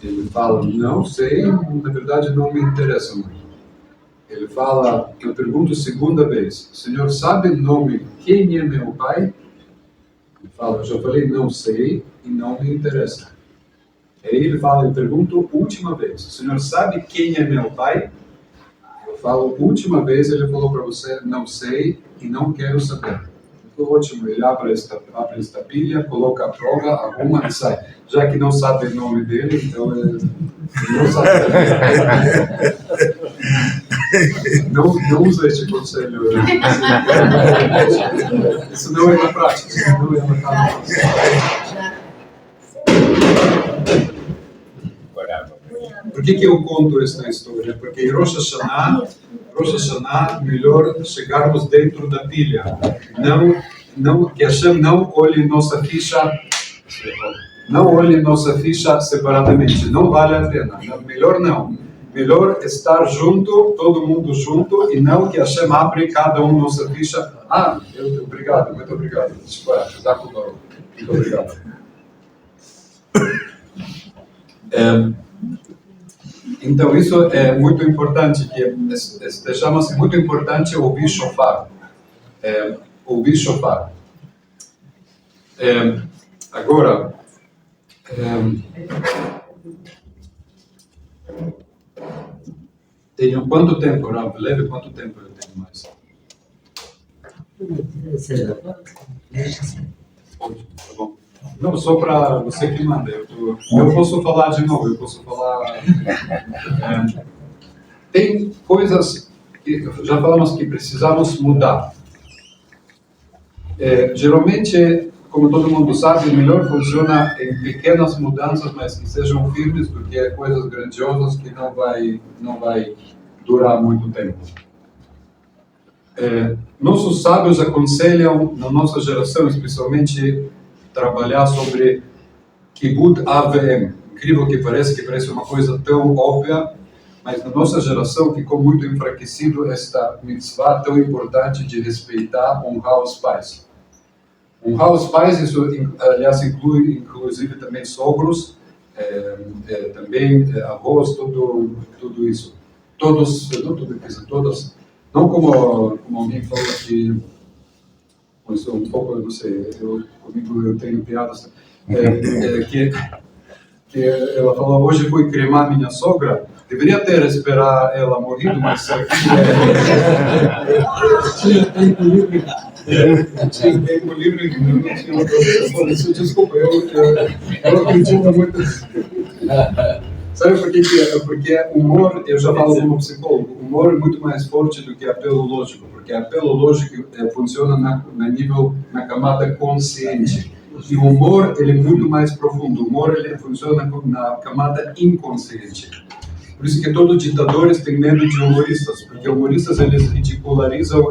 Ele fala, não sei, na verdade não me interessa muito. Ele fala, eu pergunto segunda vez, o senhor sabe o nome, quem é meu pai? Ele fala, eu já falei, não sei e não me interessa. Aí ele fala, eu pergunto última vez, o senhor sabe quem é meu pai? Eu falo, última vez ele falou para você, não sei e não quero saber. Ótimo, ele abre esta pilha, coloca a prova, arruma e sai. Já que não sabe o nome dele, então ele não sabe. Não usa este conselho. Isso não é na prática. Isso não é na prática. Por que eu conto esta história? Porque em Rosh Hashanah, melhor chegarmos dentro da pilha. Que Hashem não olhe nossa ficha, separadamente. Não vale a pena. Melhor não. Melhor estar junto, todo mundo junto, e não que Hashem abre cada um nossa ficha. Obrigado, muito obrigado. Muito obrigado. Então, isso é muito importante, que chama-se muito importante ouvir shofar. Ouvir shofar. Agora, tenho quanto tempo, Rav? Leve quanto tempo eu tenho mais? Tá bom. Não, só para você que manda. Eu posso falar de novo, eu posso falar... tem coisas que já falamos que precisamos mudar. Geralmente, como todo mundo sabe, melhor funciona em pequenas mudanças, mas que sejam firmes, do que coisas grandiosas que não vai durar muito tempo. Nossos sábios aconselham, na nossa geração, especialmente, trabalhar sobre Kibud AVM. Incrível que parece uma coisa tão óbvia, mas na nossa geração ficou muito enfraquecido esta mitzvah tão importante de respeitar, honrar os pais. Honrar os pais, isso, aliás, inclui inclusive também sogros, também avós, tudo isso. Todos, não como alguém falou que Isso um pouco, não sei, comigo eu tenho piadas, que ela falou, hoje fui cremar minha sogra, deveria ter esperado ela morrer, mas tinha tempo livre. Tinha tempo livre, não tinha outra coisa. Desculpa, eu acredito muito. Sabe por que é? Porque humor, eu já falo como psicólogo, humor é muito mais forte do que apelo lógico, porque apelo lógico funciona na camada consciente. E o humor, ele é muito mais profundo. O humor, ele funciona na camada inconsciente. Por isso que todos os ditadores têm medo de humoristas, porque humoristas, eles ridicularizam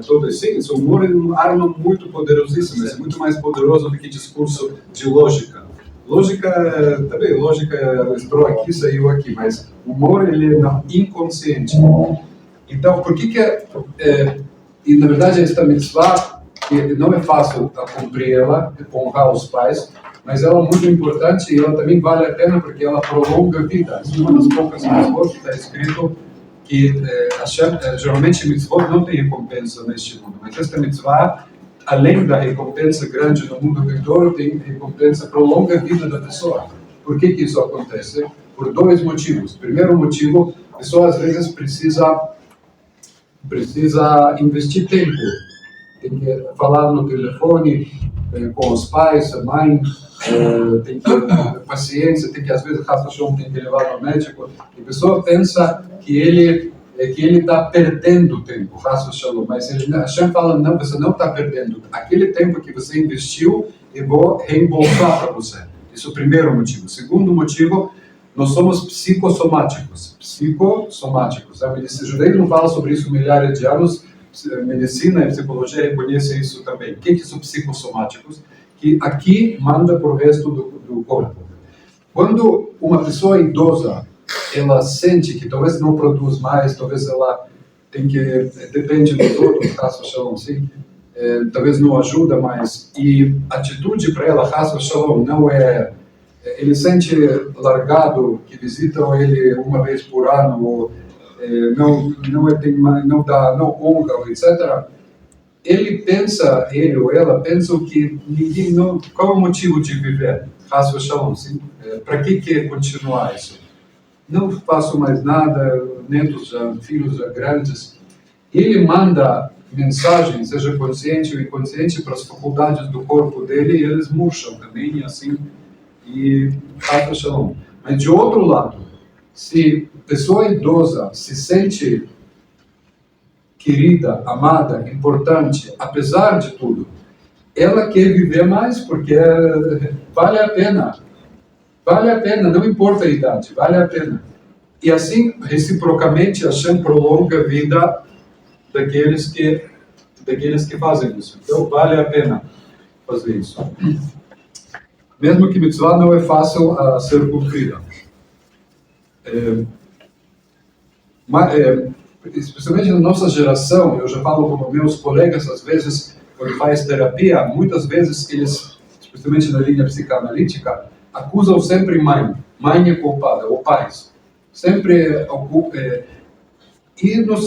todo esse. O humor é uma arma muito poderosíssima, é muito mais poderoso do que discurso de lógica. Lógica, também, lógica entrou aqui, saiu aqui, mas o humor, ele é inconsciente. Então, por que e na verdade esta mitzvah, que não é fácil cumprir ela, honrar os pais, mas ela é muito importante e ela também vale a pena porque ela prolonga a vida. É uma das poucas mitzvot que está escrito que geralmente mitzvot não tem recompensa neste mundo, mas esta mitzvah, além da recompensa grande no mundo vindouro, tem recompensa, prolonga a vida da pessoa. Por que isso acontece? Por dois motivos. Primeiro motivo, a pessoa às vezes precisa investir tempo. Tem que falar no telefone com os pais, a mãe, tem que ter paciência, tem que às vezes tem que levar ao médico. E a pessoa pensa que ele está perdendo tempo, mas Hashem fala, não, você não está perdendo. Aquele tempo que você investiu, eu vou reembolsar para você. Esse é o primeiro motivo. O segundo motivo, nós somos psicossomáticos. A medicina judaísmo fala sobre isso milhares de anos, medicina e psicologia reconhecem isso também. O que são psicossomáticos? Que aqui manda para o resto do corpo. Quando uma pessoa idosa, ela sente que talvez não produz mais, talvez ela depende dos outros, caso shalom, sim, talvez não ajuda mais, e a atitude para ela, caso shalom, não é, ele sente largado, que visitam ele uma vez por ano, ou não honra, etc. Ele ou ela pensa que qual é o motivo de viver, caso shalom, sim, para que continuar isso? Não faço mais nada, netos já, filhos já grandes. Ele manda mensagem, seja consciente ou inconsciente, para as faculdades do corpo dele e eles murcham também, assim, e fato shalom. Mas de outro lado, se a pessoa idosa se sente querida, amada, importante, apesar de tudo, ela quer viver mais porque vale a pena. Vale a pena, não importa a idade, vale a pena. E assim, reciprocamente, Hashem prolonga a vida daqueles que fazem isso. Então, vale a pena fazer isso. Mesmo que mitzvah não é fácil a ser cumprida. Especialmente na nossa geração, eu já falo com meus colegas, às vezes, quando faz terapia, muitas vezes eles, especialmente na linha psicanalítica, acusam sempre mãe é culpada, ou pais. Sempre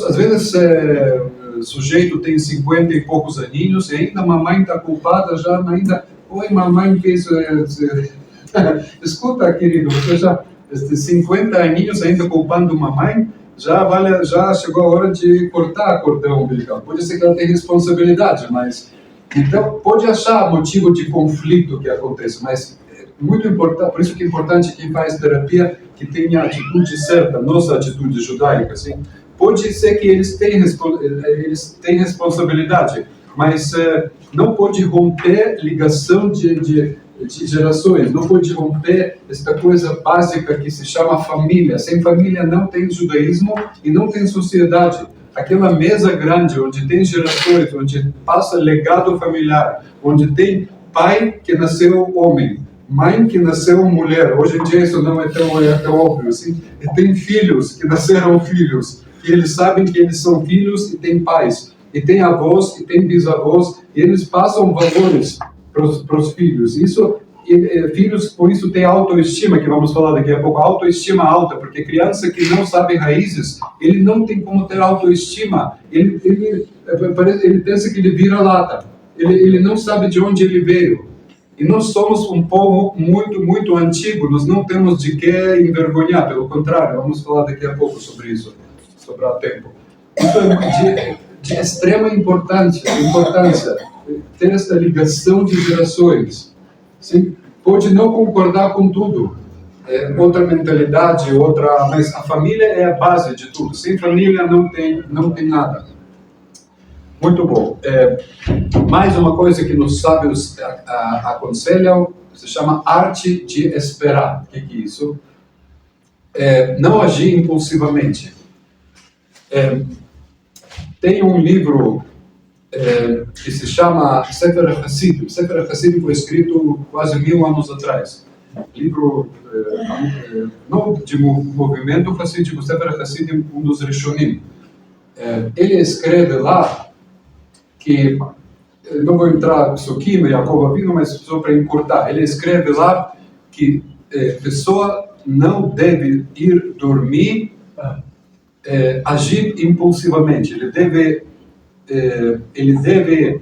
às vezes o sujeito tem 50 e poucos aninhos e ainda a mamãe está culpada, oi, mamãe fez... Escuta, querido, você já 50 aninhos ainda culpando mamãe, já chegou a hora de cortar a cordão umbilical. Pode ser que ela tenha responsabilidade, mas... Então, pode achar motivo de conflito que acontece, mas muito importante, por isso que é importante quem faz terapia que tenha a atitude certa, nossa atitude judaica, assim. Pode ser que eles têm responsabilidade, mas não pode romper ligação de gerações, não pode romper esta coisa básica que se chama família. Sem família não tem judaísmo e não tem sociedade. Aquela mesa grande, onde tem gerações, onde passa legado familiar, onde tem pai que nasceu homem, mãe que nasceu mulher. Hoje em dia isso não é tão óbvio assim. E tem filhos que nasceram filhos, e eles sabem que eles são filhos e têm pais, e tem avós e tem bisavós, e eles passam valores para os filhos. Isso filhos, por isso, têm autoestima, que vamos falar daqui a pouco, autoestima alta, porque criança que não sabe raízes, ele não tem como ter autoestima, ele pensa que ele vira lata, ele não sabe de onde ele veio. E nós somos um povo muito, muito antigo, nós não temos de que envergonhar, pelo contrário, vamos falar daqui a pouco sobre isso, sobrar tempo. Isso é de extrema importância ter essa ligação de gerações. Sim, pode não concordar com tudo, outra mentalidade, mas a família é a base de tudo. Sem família não tem nada. Muito bom. Mais uma coisa que nos sábios aconselham, se chama arte de esperar. O que é isso? Não agir impulsivamente. Tem um livro que se chama Sefer Hasidim. Sefer Hasidim foi escrito quase 1000 anos atrás. Livro não de movimento Hassidim, Sefer Hasidim, um dos Rishonim. Ele escreve lá que, não vou entrar nisso aqui, Yaakov Avinu, mas só para encurtar, ele escreve lá que a pessoa não deve ir dormir, agir impulsivamente, ele deve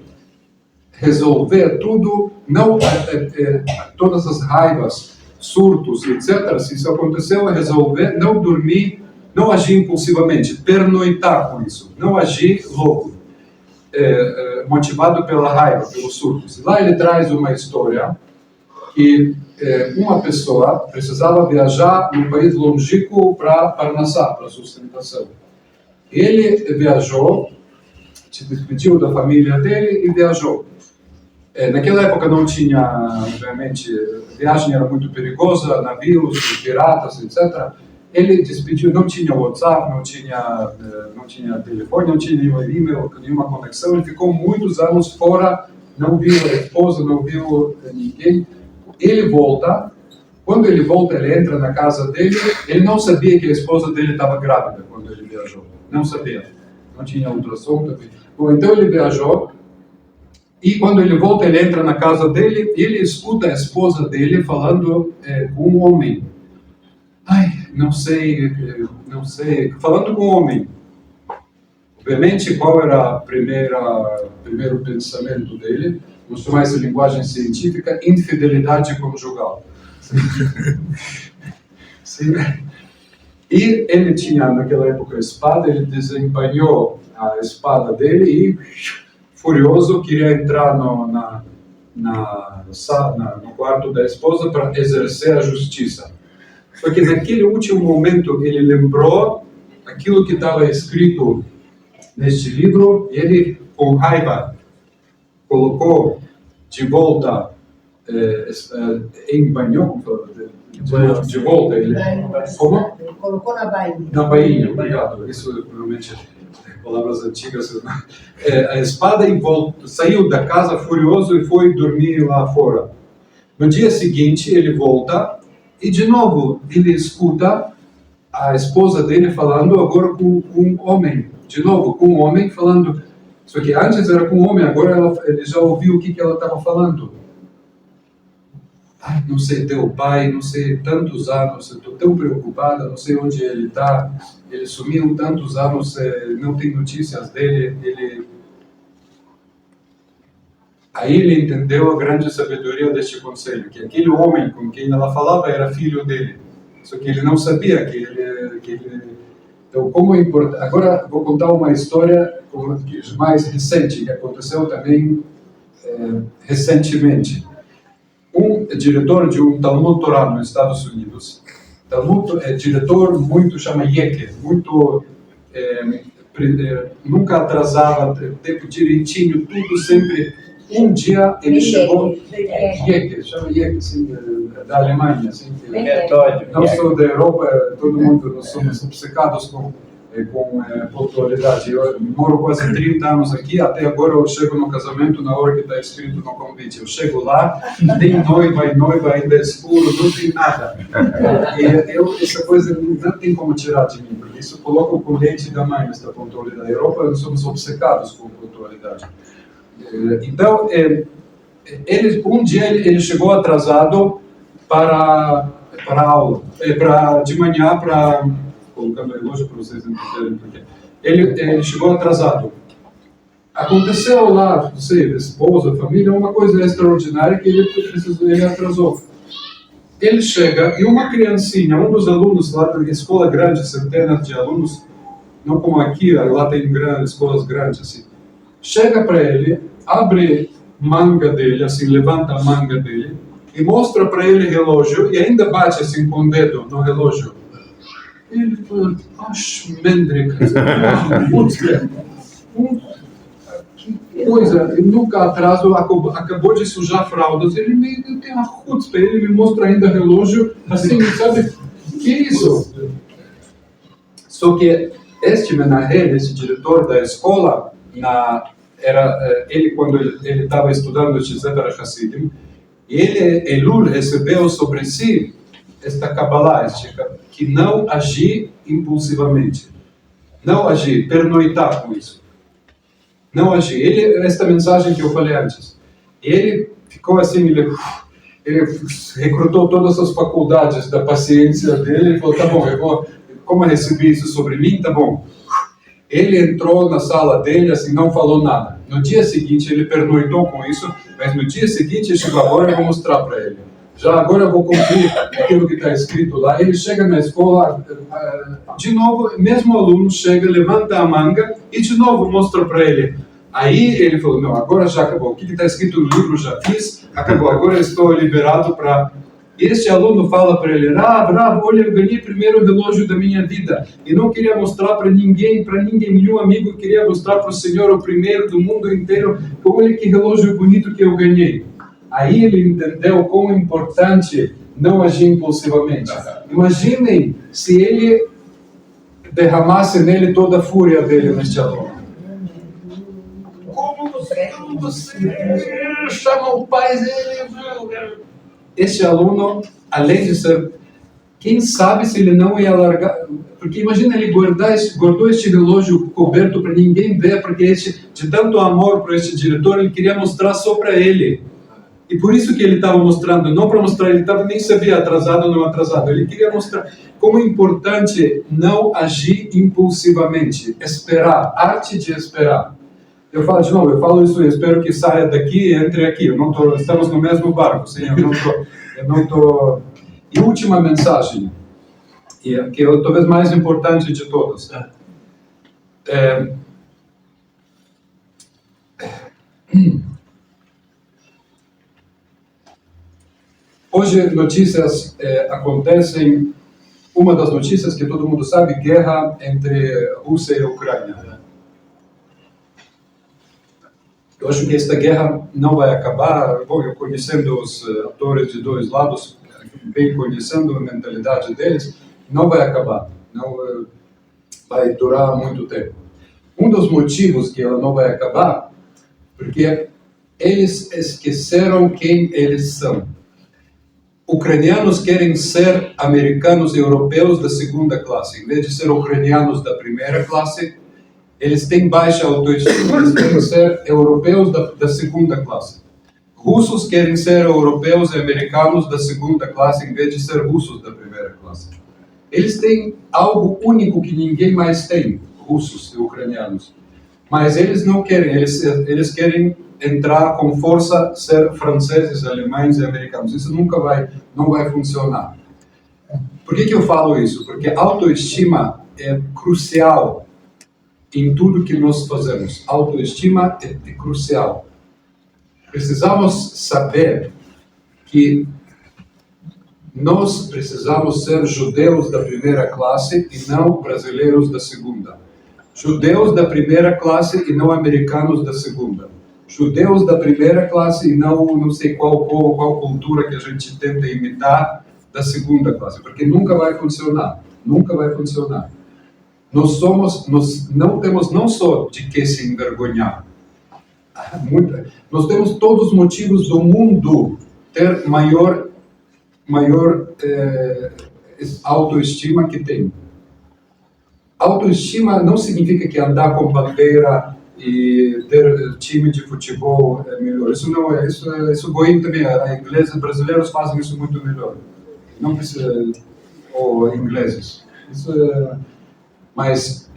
resolver tudo, não todas as raivas, surtos, etc. Se isso aconteceu, resolver, não dormir, não agir impulsivamente, pernoitar com isso, não agir louco, motivado pela raiva, pelos surtos. Lá ele traz uma história que uma pessoa precisava viajar num país longínquo para Parnassá, para sustentação. Ele viajou, se despediu da família dele e viajou. Naquela época não tinha, obviamente, a viagem era muito perigosa, navios, piratas, etc. Ele despediu, não tinha WhatsApp, não tinha telefone, não tinha nenhum e-mail, nenhuma conexão. Ele ficou muitos anos fora, não viu a esposa, não viu ninguém. Ele volta. Quando ele volta, ele entra na casa dele. Ele não sabia que a esposa dele estava grávida quando ele viajou. Não sabia. Não tinha ultrassom. Bom, então ele viajou. E quando ele volta, ele entra na casa dele e ele escuta a esposa dele falando com um homem. Não sei, falando com um homem. Obviamente, qual era o primeiro pensamento dele? Vamos chamar essa linguagem científica, infidelidade conjugal. Sim. E ele tinha, naquela época, a espada, ele desembanhou a espada dele e, furioso, queria entrar no quarto da esposa para exercer a justiça. Só que naquele último momento ele lembrou aquilo que estava escrito neste livro e ele, com raiva, colocou de volta, embanhou, de volta, ele, como? Colocou na bainha. Na bainha, obrigado. Isso realmente palavras antigas. A espada e saiu da casa furioso e foi dormir lá fora. No dia seguinte ele volta e de novo ele escuta a esposa dele falando agora com um homem. De novo, com um homem falando. Só que antes era com um homem, agora ele já ouviu o que ela estava falando. Não sei teu pai, não sei tantos anos, estou tão preocupada, não sei onde ele está. Ele sumiu tantos anos, não tem notícias dele. Aí ele entendeu a grande sabedoria deste conselho, que aquele homem com quem ela falava era filho dele. Só que ele não sabia que ele... Então, como é importante... Agora vou contar uma história mais recente, que aconteceu também recentemente. Um diretor de um Talmud Torah nos Estados Unidos, diretor muito, chama Yeke, muito... nunca atrasava, tempo direitinho, tudo sempre... Um dia ele chegou, chama Yeke, assim, da Alemanha, assim, não sou da Europa, todo mundo, nós somos obcecados com pontualidade. Eu moro quase 30 anos aqui, até agora eu chego no casamento na hora que está escrito no convite. Eu chego lá, tem noiva ainda é escuro, não tem nada. E essa coisa não tem como tirar de mim, porque isso coloca com leite da mãe, essa pontualidade. Na Europa nós somos obcecados com pontualidade. Então, um dia ele chegou atrasado para a aula, de manhã para colocando o relógio para vocês entenderem porque ele chegou atrasado. Aconteceu lá, não sei, esposa, família, uma coisa extraordinária que ele atrasou. Ele chega e uma criancinha, um dos alunos lá da escola grande, centenas de alunos, não como aqui, lá tem escolas grandes assim. Chega para ele, abre manga dele, assim, levanta a manga dele e mostra para ele o relógio e ainda bate assim com o dedo no relógio. Ele fala, mendrick, que coisa, ele nunca atraso, acabou de sujar fraldas, ele tem uma chutzpah, ele me mostra ainda o relógio, assim, sabe, que isso? Só que este Menahel, esse diretor da escola, ele quando ele estava estudando o Sefer Hasidim, Elul recebeu sobre si esta Kabbalah, que não agir impulsivamente, não agir, pernoitar com isso, não agir. Esta mensagem que eu falei antes, ele ficou assim, ele recrutou todas as faculdades da paciência dele, ele falou, tá bom, como eu recebi isso sobre mim, tá bom. Ele entrou na sala dele, assim, não falou nada. No dia seguinte, ele pernoitou com isso, mas no dia seguinte, ele chegou, agora eu vou mostrar para ele. Já agora eu vou cumprir aquilo que está escrito lá. Ele chega na escola, de novo, mesmo aluno chega, levanta a manga e de novo mostra para ele. Aí ele falou, não, agora já acabou. O que está escrito no livro já fiz, acabou. Agora eu estou liberado para... E este aluno fala para ele, Rav, olha, eu ganhei primeiro o relógio da minha vida e não queria mostrar para ninguém, nenhum amigo queria mostrar para o Senhor, o primeiro do mundo inteiro, olha que relógio bonito que eu ganhei. Aí ele entendeu quão importante não agir impulsivamente. Imaginem se ele derramasse nele toda a fúria dele neste aluno. Como você chama o pai dele? Este aluno, além de ser, quem sabe se ele não ia largar, porque imagina ele guardou este relógio coberto para ninguém ver, porque de tanto amor para este diretor, ele queria mostrar só para ele. E por isso que ele estava mostrando, não para mostrar, ele nem sabia atrasado ou não atrasado, ele queria mostrar como é importante não agir impulsivamente, esperar, arte de esperar. Eu falo de novo, eu falo isso, eu espero que saia daqui e entre aqui. Estamos no mesmo barco, sim, eu não tô. E última mensagem, que é talvez mais importante de todas. Hoje notícias acontecem, uma das notícias que todo mundo sabe, guerra entre Rússia e Ucrânia. Eu acho que esta guerra não vai acabar. Bom, eu conhecendo os atores de dois lados, bem conhecendo a mentalidade deles, não vai acabar. Não vai durar muito tempo. Um dos motivos que ela não vai acabar, porque eles esqueceram quem eles são. Ucranianos querem ser americanos e europeus da segunda classe, em vez de ser ucranianos da primeira classe. Eles têm baixa autoestima, eles querem ser europeus da segunda classe. Russos querem ser europeus e americanos da segunda classe, em vez de ser russos da primeira classe. Eles têm algo único que ninguém mais tem, russos e ucranianos. Mas eles não querem, eles querem entrar com força, ser franceses, alemães e americanos. Isso não vai funcionar. Por que eu falo isso? Porque a autoestima é crucial em tudo que nós fazemos. Autoestima é crucial. Precisamos saber que nós precisamos ser judeus da primeira classe e não brasileiros da segunda. Judeus da primeira classe e não americanos da segunda. Judeus da primeira classe e não sei qual cultura que a gente tenta imitar da segunda classe, porque nunca vai funcionar. Nunca vai funcionar. Nós não temos não só de que se envergonhar, nós temos todos os motivos do mundo ter maior autoestima que tem. Autoestima não significa que andar com bandeira e ter time de futebol melhor. Isso não é, isso goiano também, ingleses, brasileiros fazem isso muito melhor. Não precisa, ou ingleses. Isso, mas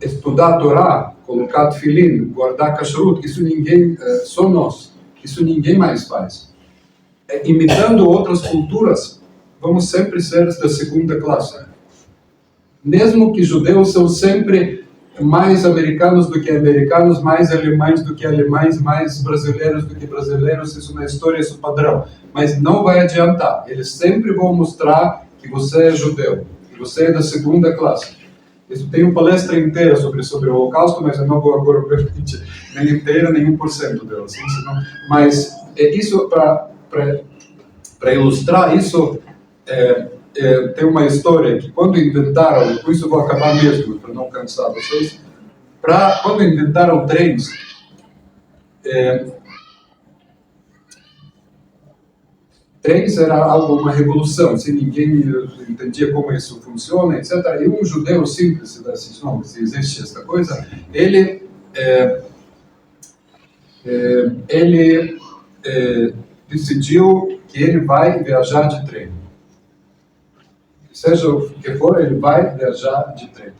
estudar a Torá, colocar tefilim, guardar kashrut, isso ninguém, só nós. Isso ninguém mais faz. Imitando outras culturas, vamos sempre ser da segunda classe. Mesmo que judeus são sempre mais americanos do que americanos, mais alemães do que alemães, mais brasileiros do que brasileiros, isso na história, isso é padrão. Mas não vai adiantar. Eles sempre vão mostrar que você é judeu, que você é da segunda classe. Isso tem uma palestra inteira sobre o Holocausto, mas eu não vou agora permitir nem inteira, nem 1% dela. Assim, senão, mas isso, para ilustrar isso, tem uma história que quando inventaram, com isso eu vou acabar mesmo, para não cansar vocês, quando inventaram trens, trens era uma revolução, assim, ninguém entendia como isso funciona, etc. E um judeu simples, não, se existe essa coisa, ele decidiu que ele vai viajar de trem. Seja o que for, ele vai viajar de trem.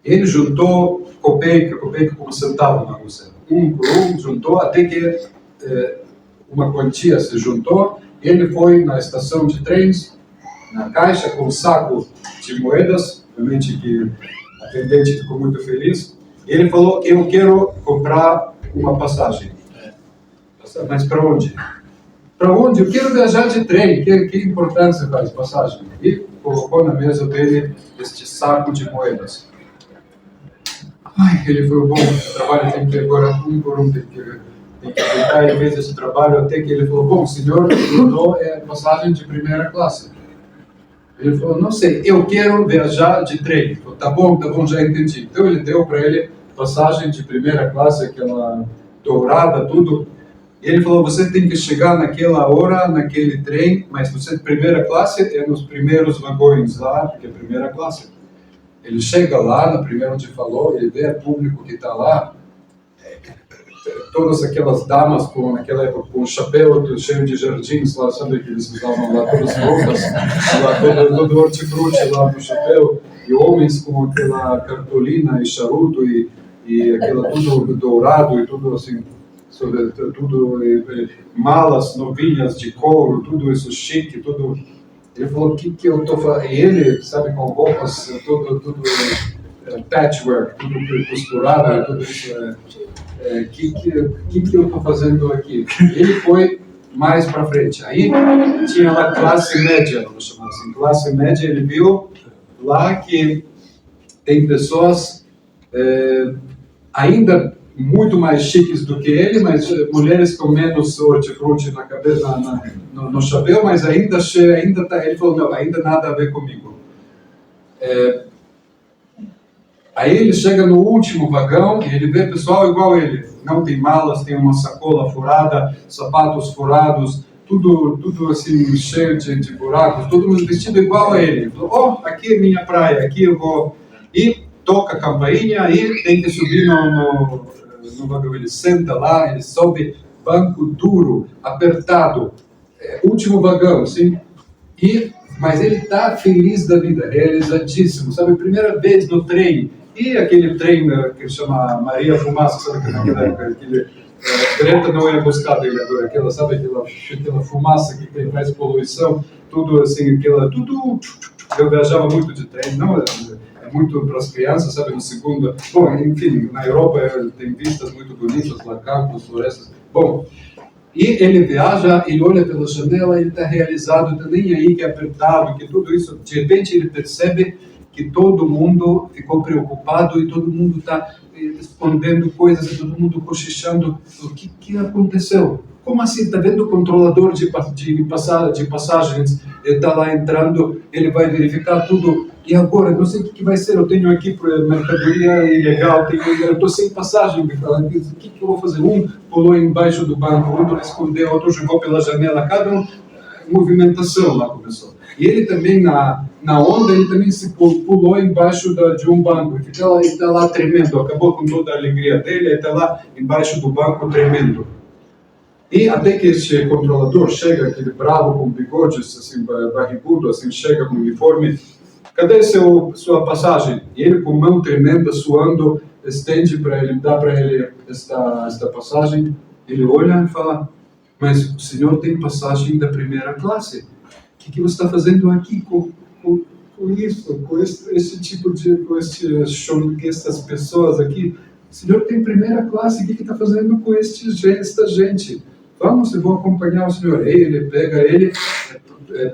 Ele juntou copeca como centavo na Rússia. Um por um, juntou até que uma quantia se juntou. Ele foi na estação de trens, na caixa, com um saco de moedas. Realmente que o atendente ficou muito feliz. Ele falou, eu quero comprar uma passagem. Mas para onde? Para onde? Eu quero viajar de trem. Que importância faz passagem? E colocou na mesa dele este saco de moedas. Ele falou, bom, o trabalho tem que ir agora um por um, tem que tentar e fez esse trabalho até que ele falou, bom, senhor, mandou passagem de primeira classe. Ele falou, não sei, eu quero viajar de trem. Ele falou, tá bom, já entendi. Então ele deu para ele passagem de primeira classe, aquela dourada, tudo. E ele falou, você tem que chegar naquela hora, naquele trem, mas você de primeira classe é nos primeiros vagões lá, porque é primeira classe. Ele chega lá, na primeira onde falou, ele vê o público que está lá, todas aquelas damas, naquela época, com o chapéu cheio de jardins, lá, sabe que eles usavam lá, todas roupas, lá, todo hortifruti lá no chapéu, e homens com aquela cartolina e charuto, e aquela tudo dourado, e tudo assim, tudo malas novinhas de couro, tudo isso chique, tudo. Ele falou, o que eu estou fazendo? E ele, sabe, com roupas, tudo patchwork, tudo costurado, tudo isso. Que eu estou fazendo aqui? E ele foi mais para frente. Aí tinha lá classe média, vamos chamar assim. Classe média, ele viu lá que tem pessoas ainda muito mais chiques do que ele, mas mulheres com menos hortifruti na cabeça, no chapéu, mas ainda tá, ele falou, não, ainda nada a ver comigo. Aí ele chega no último vagão e ele vê pessoal igual ele. Não tem malas, tem uma sacola furada, sapatos furados, tudo assim cheio de buracos, todo mundo vestido igual a ele. Ele falou, aqui é minha praia, aqui eu vou. E toca a campainha e tem que subir no vagão. Ele senta lá, ele sobe, banco duro, apertado, último vagão, sim. Mas ele está feliz da vida, realizadíssimo, sabe? Primeira vez no trem. E aquele trem que chama Maria Fumaça, sabe que naquela época, Greta não ia buscar dele agora, aquela fumaça que faz poluição, tudo assim, tudo. Eu viajava muito de trem, não é muito para as crianças, sabe, no segundo. Bom, enfim, na Europa tem vistas muito bonitas, lá campos, florestas. Bom, e ele viaja, ele olha pela janela, ele está realizado, está nem aí que é apertado, que tudo isso, de repente ele percebe que todo mundo ficou preocupado e todo mundo está escondendo coisas, todo mundo cochichando. O que aconteceu? Como assim? Está vendo o controlador de passagens? Ele está lá entrando, ele vai verificar tudo. E agora, não sei o que vai ser, eu tenho aqui mercadoria ilegal, eu estou sem passagem. O que eu vou fazer? Um pulou embaixo do banco, outro escondeu, outro jogou pela janela, cada um, movimentação lá começou. E ele também, na onda, ele também se pulou embaixo de um banco. Ele está lá tremendo, acabou com toda a alegria dele, ele está lá embaixo do banco tremendo. E até que esse controlador chega, aquele bravo com bigodes, assim, barrigudo, assim, chega com o uniforme. Cadê sua passagem? E ele, com mão tremenda, suando, estende para ele, dá para ele esta passagem. Ele olha e fala, mas o senhor tem passagem da primeira classe. O que você está fazendo aqui com isso, com esse tipo de, com essas pessoas aqui? O senhor tem primeira classe, o que está fazendo com esta gente? Vamos, eu vou acompanhar o senhor. Ele pega ele,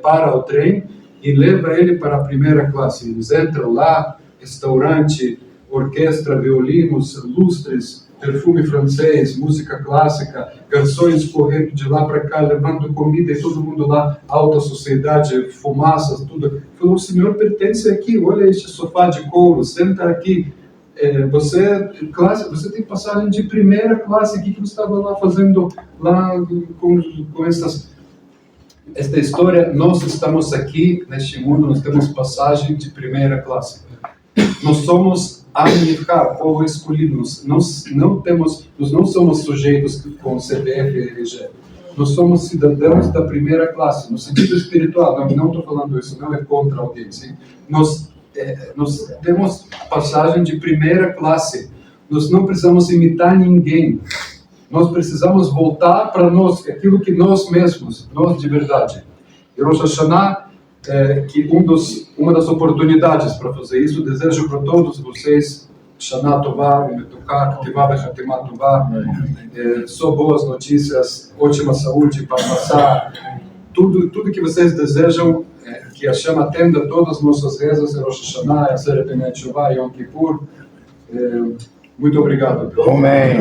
para o trem e leva ele para a primeira classe. Eles entram lá, restaurante, orquestra, violinos, lustres, perfume francês, música clássica, garçons correndo de lá para cá, levando comida e todo mundo lá, alta sociedade, fumaças, tudo. Falou, o senhor pertence aqui, olha este sofá de couro, senta aqui. Você tem passagem de primeira classe, o que você estava lá fazendo lá com esta história? Nós estamos aqui neste mundo, nós temos passagem de primeira classe. Nós somos Amnifar, povo escolhido. Nós não somos sujeitos com CPF e RG. Nós somos cidadãos da primeira classe, no sentido espiritual. Não estou falando isso, não é contra alguém. Sim? Nós temos passagem de primeira classe. Nós não precisamos imitar ninguém. Nós precisamos voltar para nós, aquilo que nós mesmos, nós de verdade. E Rosh Hashanah, que uma das oportunidades para fazer isso, desejo para todos vocês Shana Tová, Metukar, Tivá Vechatimá Tová, só boas notícias, ótima saúde para passar, tudo que vocês desejam, que a Hashem atenda todas as nossas rezas, Rosh Hashanah, Aseret Yom Teshuvah, Yom Kippur. Muito obrigado. Amém.